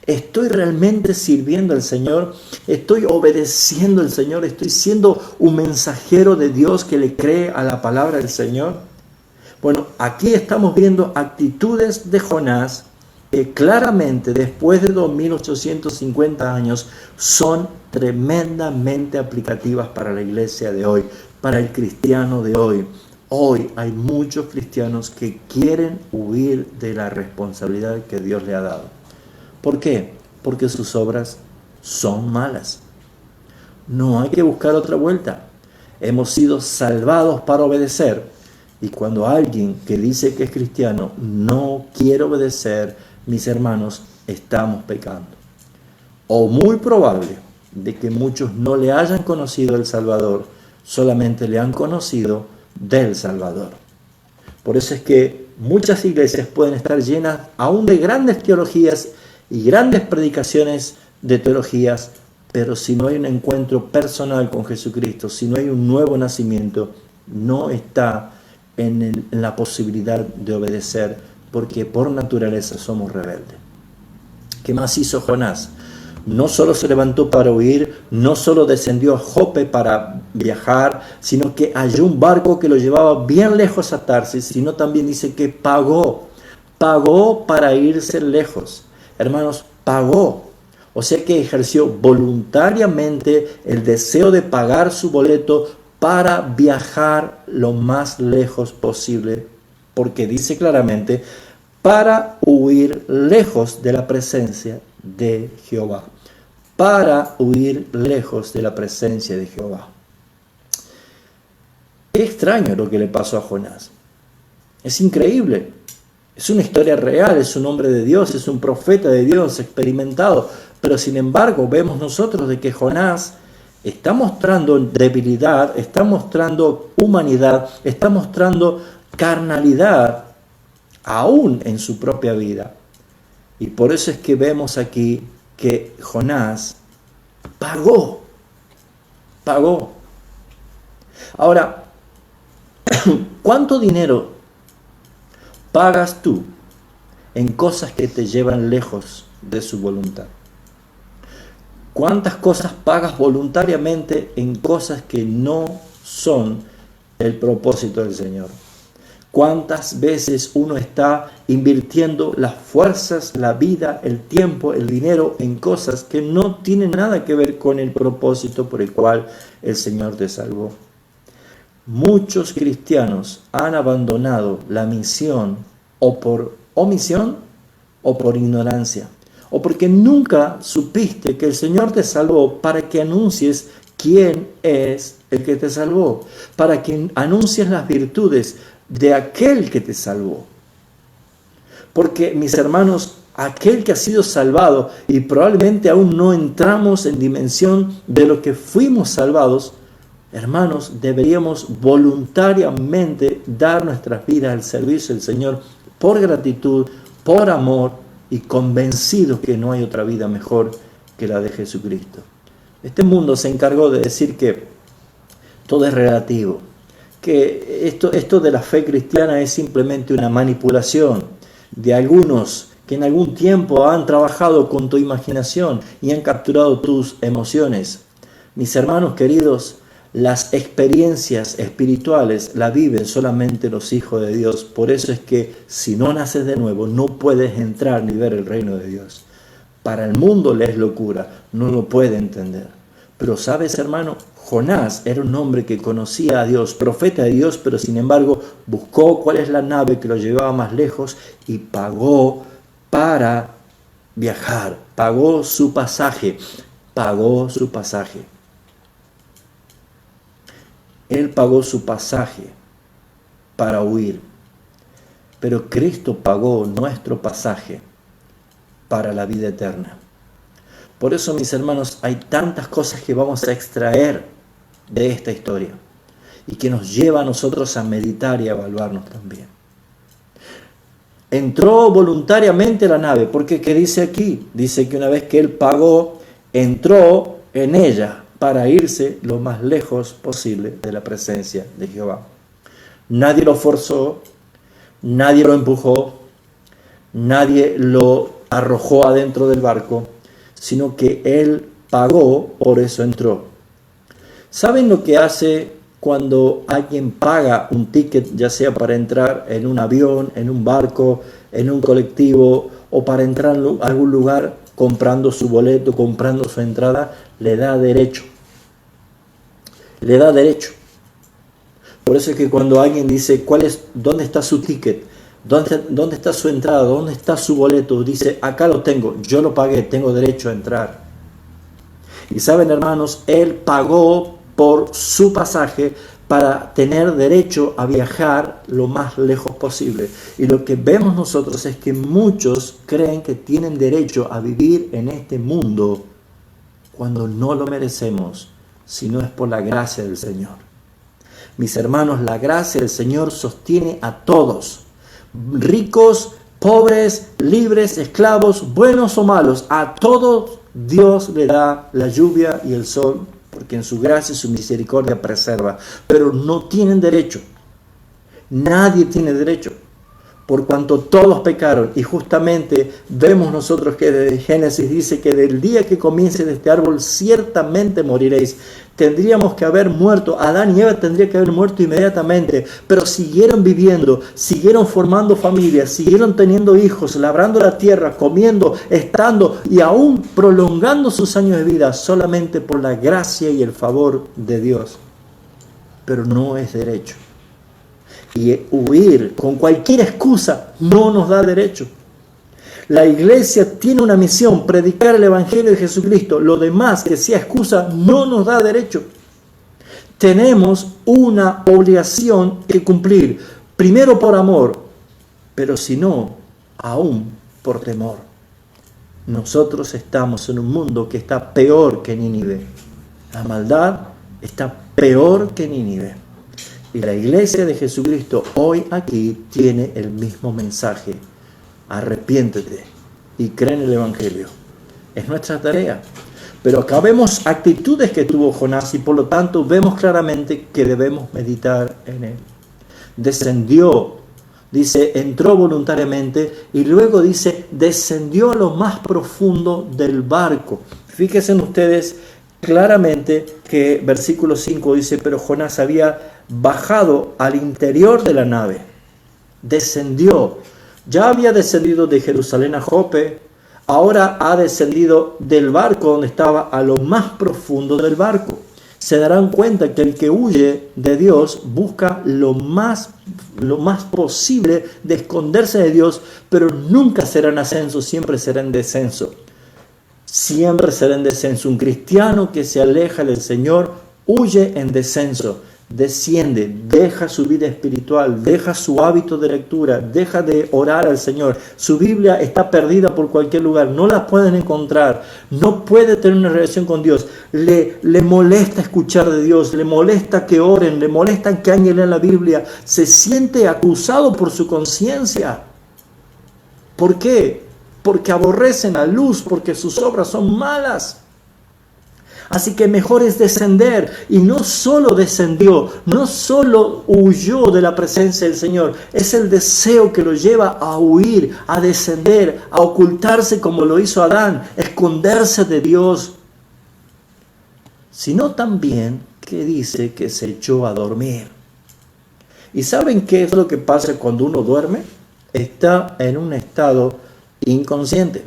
¿Estoy realmente sirviendo al Señor? ¿Estoy obedeciendo al Señor? ¿Estoy siendo un mensajero de Dios que le cree a la palabra del Señor? Bueno, aquí estamos viendo actitudes de Jonás que claramente después de 2850 años son tremendamente aplicativas para la iglesia de hoy, para el cristiano de hoy. Hoy hay muchos cristianos que quieren huir de la responsabilidad que Dios le ha dado. ¿Por qué? Porque sus obras son malas. No hay que buscar otra vuelta. Hemos sido salvados para obedecer. Y cuando alguien que dice que es cristiano no quiere obedecer, mis hermanos, estamos pecando. O muy probable de que muchos no le hayan conocido al Salvador, solamente le han conocido del Salvador. Por eso es que muchas iglesias pueden estar llenas aún de grandes teologías y grandes predicaciones de teologías, pero si no hay un encuentro personal con Jesucristo, si no hay un nuevo nacimiento, no está en la posibilidad de obedecer, porque por naturaleza somos rebeldes. ¿Qué más hizo Jonás? No solo se levantó para huir, no solo descendió a Jope para viajar, sino que halló un barco que lo llevaba bien lejos a Tarsis, sino también dice que pagó para irse lejos. Hermanos, pagó. O sea que ejerció voluntariamente el deseo de pagar su boleto para viajar lo más lejos posible, porque dice claramente, para huir lejos de la presencia de Jehová. Para huir lejos de la presencia de Jehová. Qué extraño lo que le pasó a Jonás. Es increíble. Es una historia real, es un hombre de Dios, es un profeta de Dios experimentado. Pero sin embargo vemos nosotros de que Jonás está mostrando debilidad, está mostrando humanidad, está mostrando carnalidad aún en su propia vida. Y por eso es que vemos aquí que Jonás pagó. Ahora, ¿cuánto dinero pagas tú en cosas que te llevan lejos de su voluntad? ¿Cuántas cosas pagas voluntariamente en cosas que no son el propósito del Señor? ¿Cuántas veces uno está invirtiendo las fuerzas, la vida, el tiempo, el dinero en cosas que no tienen nada que ver con el propósito por el cual el Señor te salvó? Muchos cristianos han abandonado la misión o por omisión o por ignorancia, o porque nunca supiste que el Señor te salvó para que anuncies quién es el que te salvó, para que anuncies las virtudes de aquel que te salvó. Porque, mis hermanos, aquel que ha sido salvado, y probablemente aún no entramos en dimensión de lo que fuimos salvados, hermanos, deberíamos voluntariamente dar nuestras vidas al servicio del Señor por gratitud, por amor y convencidos que no hay otra vida mejor que la de Jesucristo. Este mundo se encargó de decir que todo es relativo, que esto de la fe cristiana es simplemente una manipulación de algunos que en algún tiempo han trabajado con tu imaginación y han capturado tus emociones. Mis hermanos queridos, las experiencias espirituales las viven solamente los hijos de Dios. Por eso es que si no naces de nuevo, no puedes entrar ni ver el reino de Dios. Para el mundo le es locura, no lo puede entender. Pero sabes, hermano, Jonás era un hombre que conocía a Dios, profeta de Dios, pero sin embargo buscó cuál es la nave que lo llevaba más lejos y pagó para viajar, pagó su pasaje. Él pagó su pasaje para huir, pero Cristo pagó nuestro pasaje para la vida eterna. Por eso, mis hermanos, hay tantas cosas que vamos a extraer de esta historia y que nos lleva a nosotros a meditar y a evaluarnos también. Entró voluntariamente a la nave, porque ¿qué dice aquí? Dice que una vez que él pagó, entró en ella. para irse lo más lejos posible de la presencia de Jehová. Nadie lo forzó, nadie lo empujó, nadie lo arrojó adentro del barco, sino que él pagó, por eso entró. ¿Saben lo que hace cuando alguien paga un ticket, ya sea para entrar en un avión, en un barco, en un colectivo o para entrar a algún lugar comprando su boleto, comprando su entrada? Le da derecho. Le da derecho. Por eso es que cuando alguien dice, ¿dónde está su ticket? ¿Dónde está su entrada? ¿Dónde está su boleto? Dice, acá lo tengo, yo lo pagué, tengo derecho a entrar. Y saben, hermanos, él pagó por su pasaje para tener derecho a viajar lo más lejos posible. Y lo que vemos nosotros es que muchos creen que tienen derecho a vivir en este mundo cuando no lo merecemos, si no es por la gracia del Señor. Mis hermanos, la gracia del Señor sostiene a todos, ricos, pobres, libres, esclavos, buenos o malos. A todos Dios le da la lluvia y el sol, porque en su gracia y su misericordia preserva. Pero no tienen derecho. Nadie tiene derecho, por cuanto todos pecaron. Y justamente vemos nosotros que desde Génesis dice que del día que comience de este árbol ciertamente moriréis. Tendríamos que haber muerto, Adán y Eva tendrían que haber muerto inmediatamente, pero siguieron viviendo, siguieron formando familias, siguieron teniendo hijos, labrando la tierra, comiendo, estando y aún prolongando sus años de vida solamente por la gracia y el favor de Dios. Pero no es derecho. Y huir con cualquier excusa no nos da derecho. La iglesia tiene una misión, predicar el Evangelio de Jesucristo. Lo demás que sea excusa no nos da derecho. Tenemos una obligación que cumplir, primero por amor, pero si no, aún por temor. Nosotros estamos en un mundo que está peor que Nínive. La maldad está peor que Nínive. Y la iglesia de Jesucristo hoy aquí tiene el mismo mensaje. Arrepiéntete y cree en el Evangelio. Es nuestra tarea. Pero acá vemos actitudes que tuvo Jonás y por lo tanto vemos claramente que debemos meditar en él. Descendió, dice, entró voluntariamente y luego dice, descendió a lo más profundo del barco. Fíjense ustedes claramente que versículo 5 dice, pero Jonás había bajado al interior de la nave. Descendió. Ya había descendido de Jerusalén a Jope, ahora ha descendido del barco donde estaba a lo más profundo del barco. Se darán cuenta que el que huye de Dios busca lo más posible de esconderse de Dios, pero nunca será en ascenso, siempre será en descenso. Siempre será en descenso. Un cristiano que se aleja del Señor huye en descenso. Desciende, deja su vida espiritual, deja su hábito de lectura, deja de orar al Señor. Su Biblia está perdida por cualquier lugar, no la pueden encontrar, no puede tener una relación con Dios. Le molesta escuchar de Dios, le molesta que oren, le molesta que alguien lea la Biblia. Se siente acusado por su conciencia. ¿Por qué? Porque aborrecen la luz, porque sus obras son malas. Así que mejor es descender. Y no solo descendió, no solo huyó de la presencia del Señor, es el deseo que lo lleva a huir, a descender, a ocultarse como lo hizo Adán, esconderse de Dios. Sino también que dice que se echó a dormir. ¿Y saben qué es lo que pasa cuando uno duerme? Está en un estado inconsciente.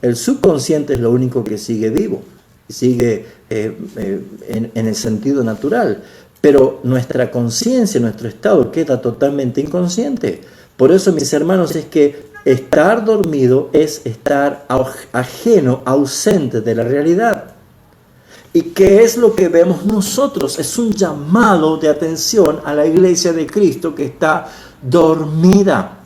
El subconsciente es lo único que sigue vivo. Sigue en el sentido natural, pero nuestra conciencia, nuestro estado queda totalmente inconsciente. Por eso, mis hermanos, es que estar dormido es estar ajeno, ausente de la realidad. ¿Y qué es lo que vemos nosotros? Es un llamado de atención a la iglesia de Cristo que está dormida,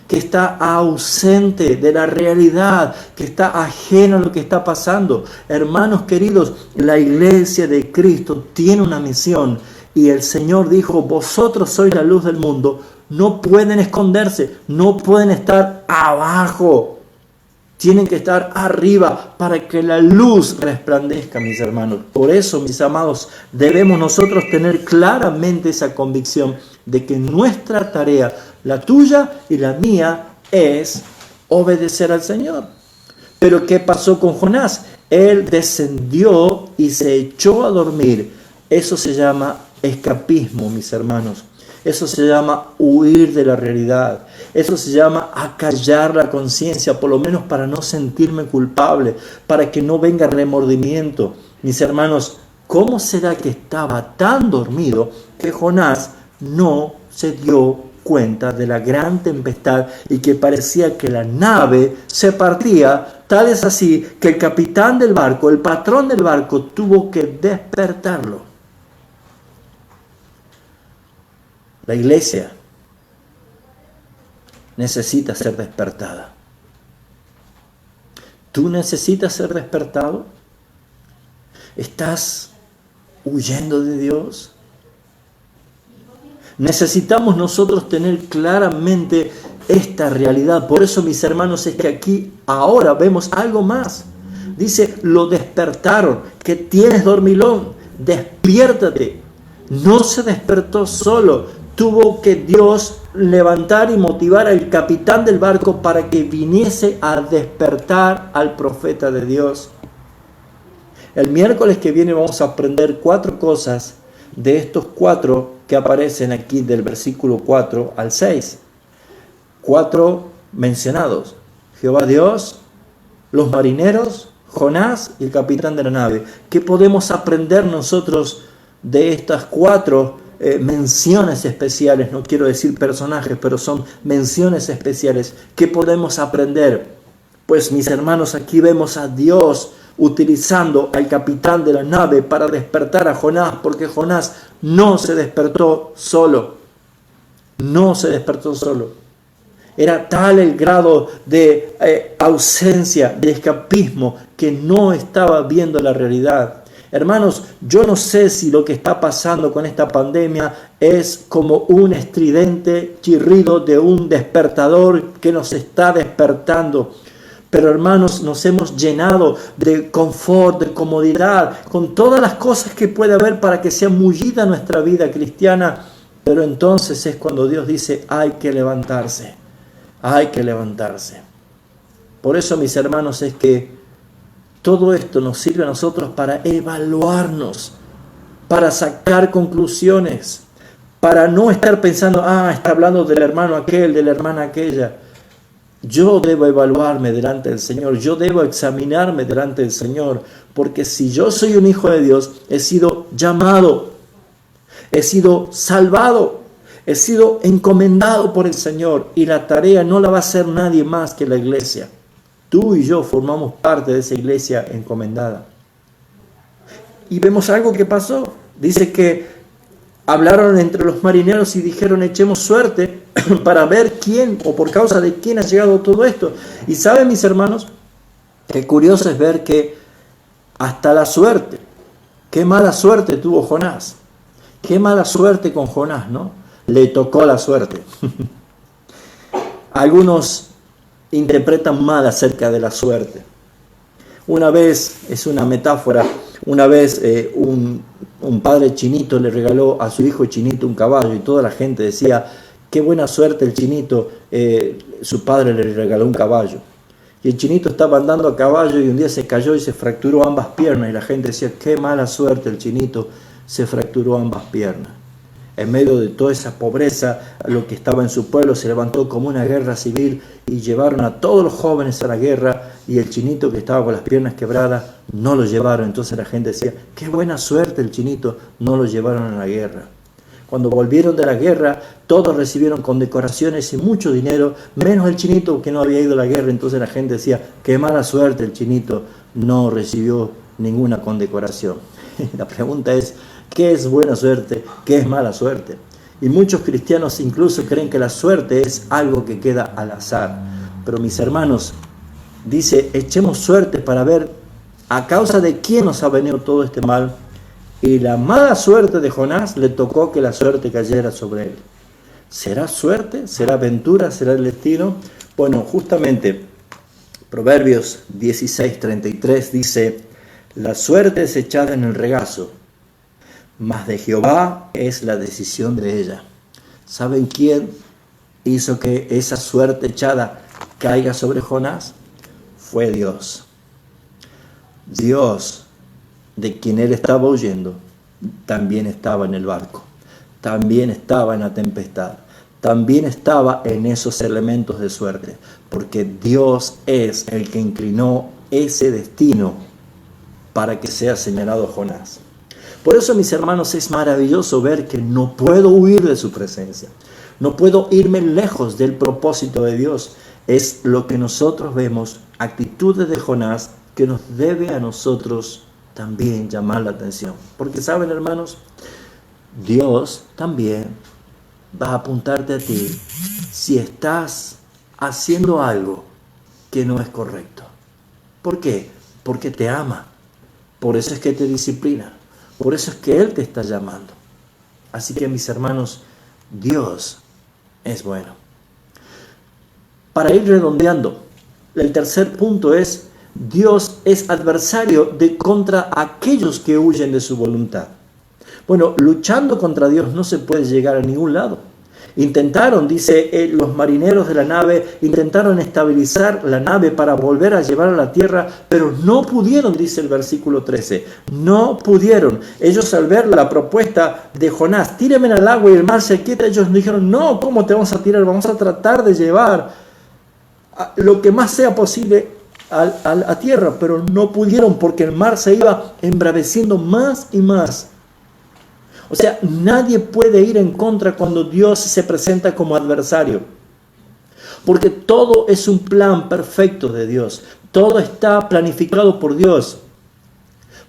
que está ausente de la realidad, que está ajena a lo que está pasando. Hermanos queridos, la iglesia de Cristo tiene una misión y el Señor dijo, vosotros sois la luz del mundo. No pueden esconderse, no pueden estar abajo. Tienen que estar arriba para que la luz resplandezca, mis hermanos. Por eso, mis amados, debemos nosotros tener claramente esa convicción de que nuestra tarea, la tuya y la mía, es obedecer al Señor. Pero ¿qué pasó con Jonás? Él descendió y se echó a dormir. Eso se llama escapismo, mis hermanos. Eso se llama huir de la realidad. Eso se llama acallar la conciencia, por lo menos para no sentirme culpable, para que no venga remordimiento. Mis hermanos, ¿cómo será que estaba tan dormido que Jonás no se dio cuenta de la gran tempestad y que parecía que la nave se partía? Tal es así que el capitán del barco, el patrón del barco, tuvo que despertarlo. La iglesia necesita ser despertada. ¿Tú necesitas ser despertado? ¿Estás huyendo de Dios? Necesitamos nosotros tener claramente esta realidad. Por eso, mis hermanos, es que aquí ahora vemos algo más. Dice, lo despertaron, que tienes dormilón, despiértate. No se despertó solo. Tuvo que Dios levantar y motivar al capitán del barco para que viniese a despertar al profeta de Dios. El miércoles que viene vamos a aprender 4 cosas de estos 4 que aparecen aquí del versículo 4 al 6. 4 mencionados: Jehová Dios, los marineros, Jonás y el capitán de la nave. ¿Qué podemos aprender nosotros de estas 4 menciones especiales? No quiero decir personajes, pero son menciones especiales. ¿Qué podemos aprender? Pues, mis hermanos, aquí vemos a Dios utilizando al capitán de la nave para despertar a Jonás, porque Jonás no se despertó solo. No se despertó solo. Era tal el grado de ausencia, de escapismo, que no estaba viendo la realidad. Hermanos, yo no sé si lo que está pasando con esta pandemia es como un estridente chirrido de un despertador que nos está despertando. Pero, hermanos, nos hemos llenado de confort, de comodidad, con todas las cosas que puede haber para que sea mullida nuestra vida cristiana. Pero entonces es cuando Dios dice, hay que levantarse, hay que levantarse. Por eso, mis hermanos, es que todo esto nos sirve a nosotros para evaluarnos, para sacar conclusiones, para no estar pensando, está hablando del hermano aquel, de la hermana aquella. Yo debo evaluarme delante del Señor, yo debo examinarme delante del Señor, porque si yo soy un hijo de Dios, he sido llamado, he sido salvado, he sido encomendado por el Señor, y la tarea no la va a hacer nadie más que la iglesia. Tú y yo formamos parte de esa iglesia encomendada. Y vemos algo que pasó. Dice que hablaron entre los marineros y dijeron, echemos suerte para ver quién o por causa de quién ha llegado todo esto. Y saben, mis hermanos, qué curioso es ver que hasta la suerte, qué mala suerte tuvo Jonás. Qué mala suerte con Jonás, ¿no? Le tocó la suerte. Algunos interpretan mal acerca de la suerte. Una vez, es una metáfora, una vez un padre chinito le regaló a su hijo chinito un caballo y toda la gente decía, qué buena suerte el chinito, su padre le regaló un caballo. Y el chinito estaba andando a caballo y un día se cayó y se fracturó ambas piernas y la gente decía, qué mala suerte el chinito, se fracturó ambas piernas. En medio de toda esa pobreza, lo que estaba en su pueblo se levantó como una guerra civil y llevaron a todos los jóvenes a la guerra y el chinito que estaba con las piernas quebradas no lo llevaron. Entonces la gente decía, qué buena suerte el chinito, no lo llevaron a la guerra. Cuando volvieron de la guerra, todos recibieron condecoraciones y mucho dinero, menos el chinito que no había ido a la guerra. Entonces la gente decía, qué mala suerte el chinito, no recibió ninguna condecoración. La pregunta es, ¿qué es buena suerte? ¿Qué es mala suerte? Y muchos cristianos incluso creen que la suerte es algo que queda al azar. Pero, mis hermanos, dice, echemos suerte para ver a causa de quién nos ha venido todo este mal. Y la mala suerte de Jonás le tocó que la suerte cayera sobre él. ¿Será suerte? ¿Será aventura? ¿Será el destino? Bueno, justamente Proverbios 16:33 dice: la suerte es echada en el regazo, mas de Jehová es la decisión de ella. ¿Saben quién hizo que esa suerte echada caiga sobre Jonás? Fue Dios. Dios, de quien él estaba huyendo, también estaba en el barco, también estaba en la tempestad, también estaba en esos elementos de suerte, porque Dios es el que inclinó ese destino para que sea señalado Jonás. Por eso, mis hermanos, es maravilloso ver que no puedo huir de su presencia, no puedo irme lejos del propósito de Dios. Es lo que nosotros vemos, actitudes de Jonás, que nos debe a nosotros también llamar la atención. Porque saben, hermanos, Dios también va a apuntarte a ti si estás haciendo algo que no es correcto. ¿Por qué? Porque te ama. Por eso es que te disciplina. Por eso es que Él te está llamando. Así que, mis hermanos, Dios es bueno. Para ir redondeando, el tercer punto es: Dios es adversario de contra aquellos que huyen de su voluntad. Bueno, luchando contra Dios no se puede llegar a ningún lado. Intentaron, dice, los marineros de la nave, intentaron estabilizar la nave para volver a llevar a la tierra, pero no pudieron, dice el versículo 13. No pudieron. Ellos, al ver la propuesta de Jonás, tírenme al agua y el mar se quieta, ellos dijeron: no, ¿cómo te vamos a tirar? Vamos a tratar de llevar lo que más sea posible a tierra, pero no pudieron porque el mar se iba embraveciendo más y más. O sea, nadie puede ir en contra cuando Dios se presenta como adversario, porque todo es un plan perfecto de Dios, todo está planificado por Dios.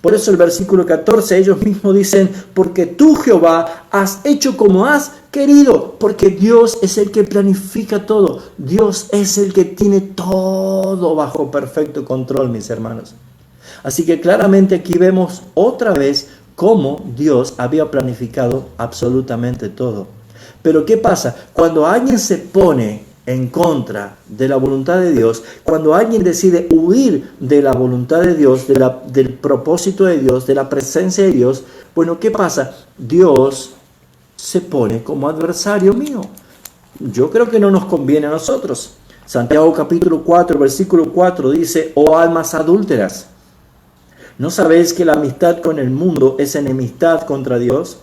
Por eso el versículo 14, ellos mismos dicen: porque tú, Jehová, has hecho como has querido, porque Dios es el que planifica todo, Dios es el que tiene todo bajo perfecto control, mis hermanos. Así que claramente aquí vemos otra vez cómo Dios había planificado absolutamente todo. Pero ¿qué pasa? Cuando alguien se pone en contra de la voluntad de Dios, cuando alguien decide huir de la voluntad de Dios, del propósito de Dios, de la presencia de Dios, bueno, ¿qué pasa? Dios se pone como adversario mío. Yo creo que no nos conviene a nosotros. Santiago capítulo 4, versículo 4 dice: oh almas adúlteras, ¿no sabéis que la amistad con el mundo es enemistad contra Dios?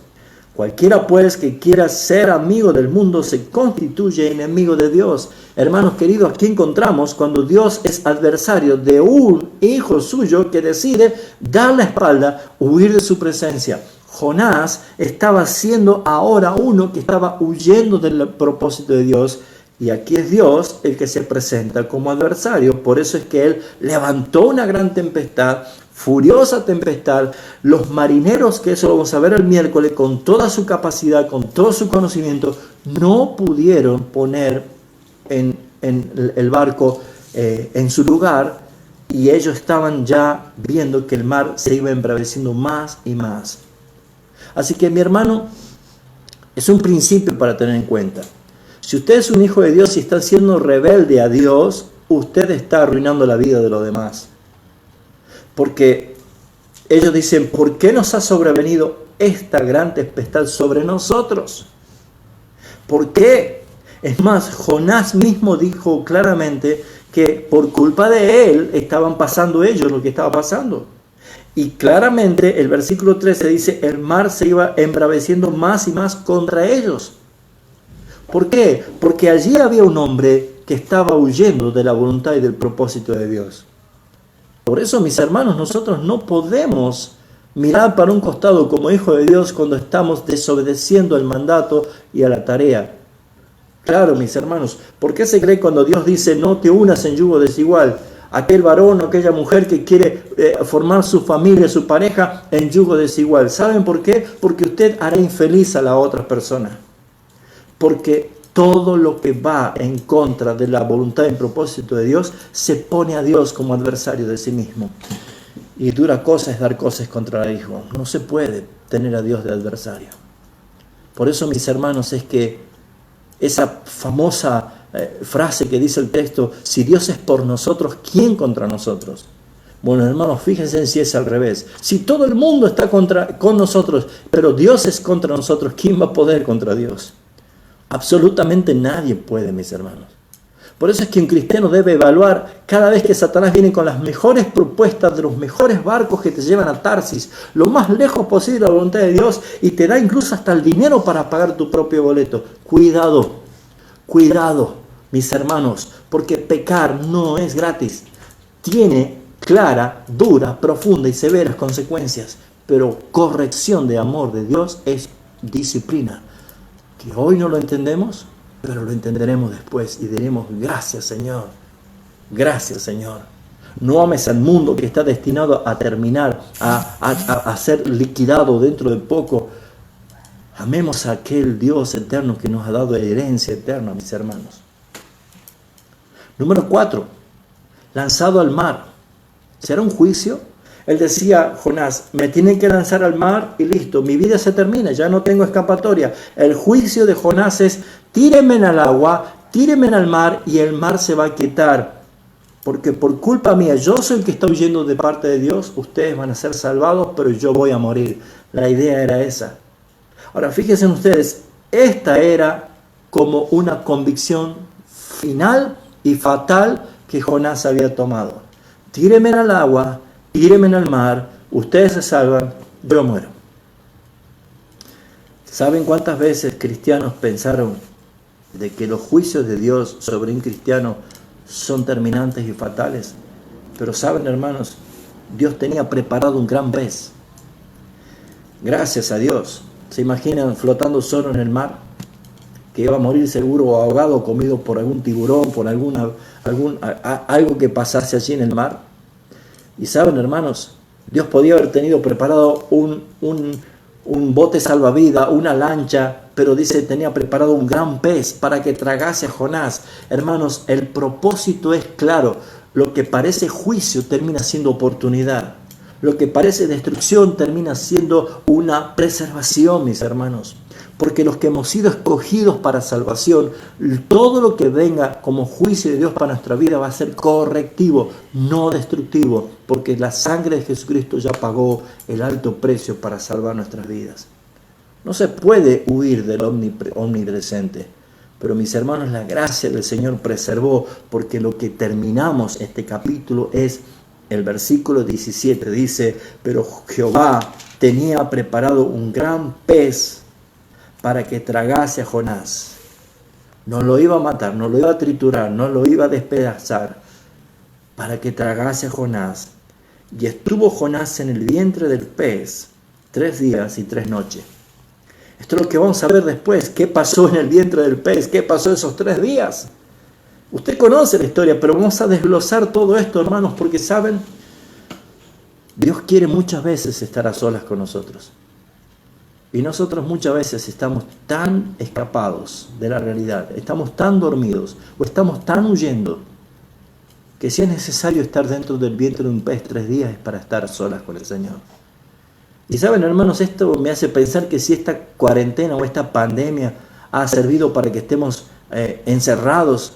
Cualquiera pues que quiera ser amigo del mundo se constituye enemigo de Dios. Hermanos queridos, aquí encontramos cuando Dios es adversario de un hijo suyo que decide dar la espalda, huir de su presencia. Jonás estaba siendo ahora uno que estaba huyendo del propósito de Dios. Y aquí es Dios el que se presenta como adversario. Por eso es que Él levantó una gran tempestad, furiosa tempestad. Los marineros, que eso lo vamos a ver el miércoles, con toda su capacidad, con todo su conocimiento, no pudieron poner en el barco en su lugar. Y ellos estaban ya viendo que el mar se iba embraveciendo más y más. Así que, mi hermano, es un principio para tener en cuenta. Si usted es un hijo de Dios y está siendo rebelde a Dios, usted está arruinando la vida de los demás. Porque ellos dicen: ¿por qué nos ha sobrevenido esta gran tempestad sobre nosotros? ¿Por qué? Es más, Jonás mismo dijo claramente que por culpa de él estaban pasando ellos lo que estaba pasando. Y claramente el versículo 13 dice: el mar se iba embraveciendo más y más contra ellos. ¿Por qué? Porque allí había un hombre que estaba huyendo de la voluntad y del propósito de Dios. Por eso, mis hermanos, nosotros no podemos mirar para un costado como hijo de Dios cuando estamos desobedeciendo al mandato y a la tarea. Claro, mis hermanos, ¿por qué se cree cuando Dios dice: no te unas en yugo desigual? Aquel varón o aquella mujer que quiere formar su familia, su pareja en yugo desigual. ¿Saben por qué? Porque usted hará infeliz a la otra persona. Porque todo lo que va en contra de la voluntad y propósito de Dios se pone a Dios como adversario de sí mismo. Y dura cosa es dar cosas contra el hijo. No se puede tener a Dios de adversario. Por eso, mis hermanos, es que esa famosa frase que dice el texto, si Dios es por nosotros, ¿quién contra nosotros? Bueno, hermanos, fíjense si es al revés. Si todo el mundo está con nosotros, pero Dios es contra nosotros, ¿quién va a poder contra Dios? Absolutamente nadie puede, mis hermanos. Por eso es que un cristiano debe evaluar cada vez que Satanás viene con las mejores propuestas de los mejores barcos que te llevan a Tarsis, lo más lejos posible de la voluntad de Dios, y te da incluso hasta el dinero para pagar tu propio boleto. Cuidado, cuidado, mis hermanos, porque pecar no es gratis. Tiene clara, dura, profunda y severas consecuencias, pero corrección de amor de Dios es disciplina, que hoy no lo entendemos, pero lo entenderemos después y diremos, gracias Señor, gracias Señor. No ames al mundo que está destinado a terminar, a ser liquidado dentro de poco. Amemos a aquel Dios eterno que nos ha dado herencia eterna, mis hermanos. Número 4, lanzado al mar. ¿Será un juicio? Él decía, Jonás, me tienen que lanzar al mar y listo, mi vida se termina, ya no tengo escapatoria. El juicio de Jonás es, tírenme al agua, tírenme al mar y el mar se va a quietar. Porque por culpa mía, yo soy el que está huyendo de parte de Dios, ustedes van a ser salvados, pero yo voy a morir. La idea era esa. Ahora, fíjense ustedes, esta era como una convicción final y fatal que Jonás había tomado. Tírenme al agua, tírenme al mar, ustedes se salvan, yo muero. ¿Saben cuántas veces cristianos pensaron de que los juicios de Dios sobre un cristiano son terminantes y fatales? Pero saben, hermanos, Dios tenía preparado un gran pez. Gracias a Dios. ¿Se imaginan flotando solo en el mar? Que iba a morir seguro ahogado o comido por algún tiburón, por algo que pasase allí en el mar. Y saben, hermanos, Dios podía haber tenido preparado un bote salvavidas, una lancha, pero dice tenía preparado un gran pez para que tragase a Jonás. Hermanos, el propósito es claro. Lo que parece juicio termina siendo oportunidad. Lo que parece destrucción termina siendo una preservación, mis hermanos. Porque los que hemos sido escogidos para salvación, todo lo que venga como juicio de Dios para nuestra vida va a ser correctivo, no destructivo, porque la sangre de Jesucristo ya pagó el alto precio para salvar nuestras vidas. No se puede huir del omnipresente, pero mis hermanos, la gracia del Señor preservó, porque lo que terminamos este capítulo es el versículo 17, dice, pero Jehová tenía preparado un gran pez para que tragase a Jonás. No lo iba a matar, no lo iba a triturar, no lo iba a despedazar, para que tragase a Jonás. Y estuvo Jonás en el vientre del pez 3 días y 3 noches. Esto es lo que vamos a ver después. ¿Qué pasó en el vientre del pez? ¿Qué pasó esos 3 días? Usted conoce la historia, pero vamos a desglosar todo esto, hermanos, porque saben, Dios quiere muchas veces estar a solas con nosotros. Y nosotros muchas veces estamos tan escapados de la realidad, estamos tan dormidos o estamos tan huyendo, que si es necesario estar dentro del vientre de un pez 3 días es para estar solas con el Señor. Y saben, hermanos, esto me hace pensar que si esta cuarentena o esta pandemia ha servido para que estemos encerrados,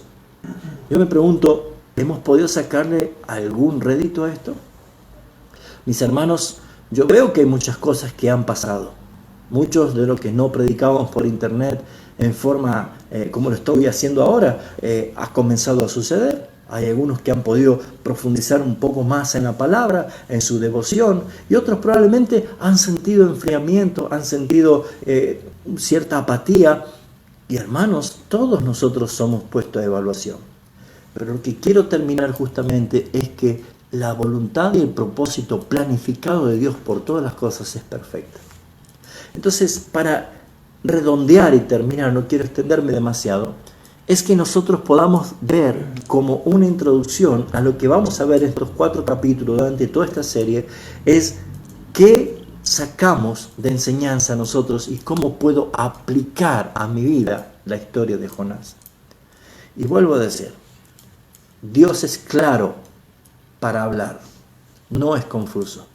yo me pregunto, ¿hemos podido sacarle algún rédito a esto? Mis hermanos, yo veo que hay muchas cosas que han pasado. Muchos de los que no predicábamos por internet en forma como lo estoy haciendo ahora, ha comenzado a suceder. Hay algunos que han podido profundizar un poco más en la palabra, en su devoción, y otros probablemente han sentido enfriamiento, han sentido cierta apatía. Y hermanos, todos nosotros somos puestos a evaluación. Pero lo que quiero terminar justamente es que la voluntad y el propósito planificado de Dios por todas las cosas es perfecta. Entonces, para redondear y terminar, no quiero extenderme demasiado, es que nosotros podamos ver como una introducción a lo que vamos a ver en estos 4 capítulos durante toda esta serie, es qué sacamos de enseñanza nosotros y cómo puedo aplicar a mi vida la historia de Jonás. Y vuelvo a decir, Dios es claro para hablar, no es confuso.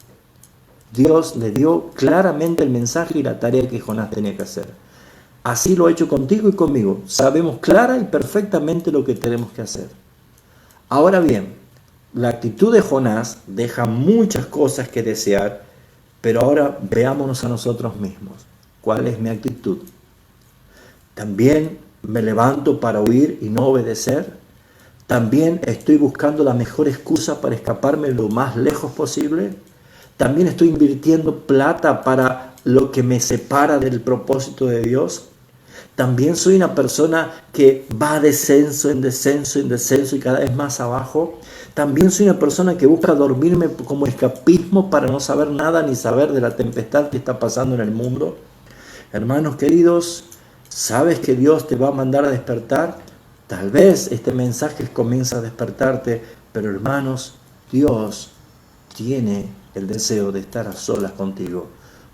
Dios le dio claramente el mensaje y la tarea que Jonás tenía que hacer. Así lo ha hecho contigo y conmigo. Sabemos clara y perfectamente lo que tenemos que hacer. Ahora bien, la actitud de Jonás deja muchas cosas que desear, pero ahora veámonos a nosotros mismos. ¿Cuál es mi actitud? ¿También me levanto para huir y no obedecer? ¿También estoy buscando la mejor excusa para escaparme lo más lejos posible? ¿También estoy invirtiendo plata para lo que me separa del propósito de Dios? ¿También soy una persona que va descenso en descenso en descenso y cada vez más abajo? ¿También soy una persona que busca dormirme como escapismo para no saber nada ni saber de la tempestad que está pasando en el mundo? Hermanos queridos, ¿sabes que Dios te va a mandar a despertar? Tal vez este mensaje comienza a despertarte, pero hermanos, Dios tiene el deseo de estar a solas contigo,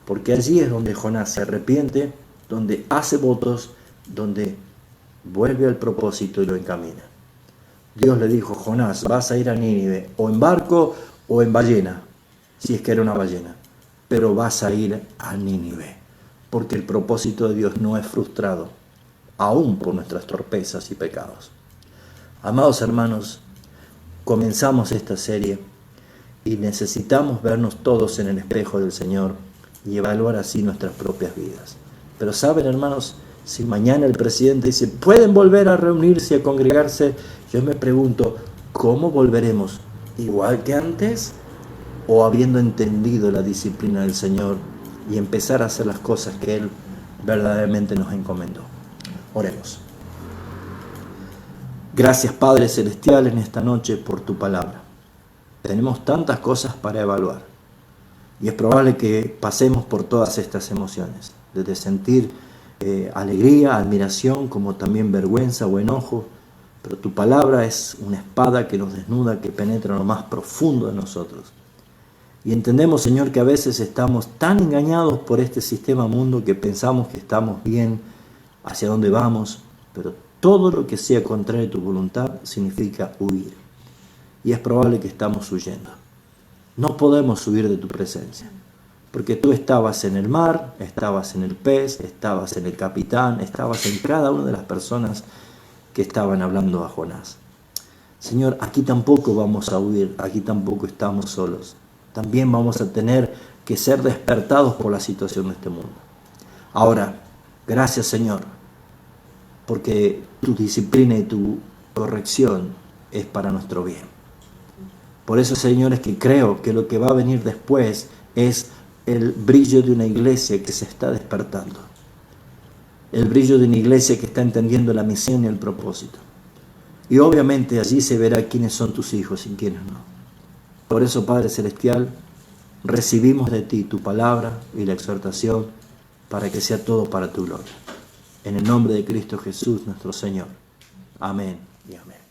porque allí es donde Jonás se arrepiente, donde hace votos, donde vuelve al propósito y lo encamina. Dios le dijo: Jonás, vas a ir a Nínive, o en barco o en ballena, si es que era una ballena, pero vas a ir a Nínive, porque el propósito de Dios no es frustrado, aún por nuestras torpezas y pecados. Amados hermanos, comenzamos esta serie y necesitamos vernos todos en el espejo del Señor y evaluar así nuestras propias vidas. Pero saben, hermanos, si mañana el presidente dice: pueden volver a reunirse, a congregarse, yo me pregunto, ¿cómo volveremos? ¿Igual que antes? ¿O habiendo entendido la disciplina del Señor y empezar a hacer las cosas que Él verdaderamente nos encomendó? Oremos. Gracias, Padre Celestial, en esta noche por tu palabra. Tenemos tantas cosas para evaluar y es probable que pasemos por todas estas emociones, desde sentir alegría, admiración, como también vergüenza o enojo, pero tu palabra es una espada que nos desnuda, que penetra en lo más profundo de nosotros. Y entendemos, Señor, que a veces estamos tan engañados por este sistema mundo que pensamos que estamos bien, hacia dónde vamos, pero todo lo que sea contrario a tu voluntad significa huir. Y es probable que estamos huyendo. No podemos huir de tu presencia, porque tú estabas en el mar, estabas en el pez, estabas en el capitán, estabas en cada una de las personas que estaban hablando a Jonás. Señor, aquí tampoco vamos a huir, aquí tampoco estamos solos. También vamos a tener que ser despertados por la situación de este mundo. Ahora, gracias, Señor, porque tu disciplina y tu corrección es para nuestro bien. Por eso, Señor, es que creo que lo que va a venir después es el brillo de una iglesia que se está despertando. El brillo de una iglesia que está entendiendo la misión y el propósito. Y obviamente allí se verá quiénes son tus hijos y quiénes no. Por eso, Padre Celestial, recibimos de ti tu palabra y la exhortación para que sea todo para tu gloria. En el nombre de Cristo Jesús, nuestro Señor. Amén y amén.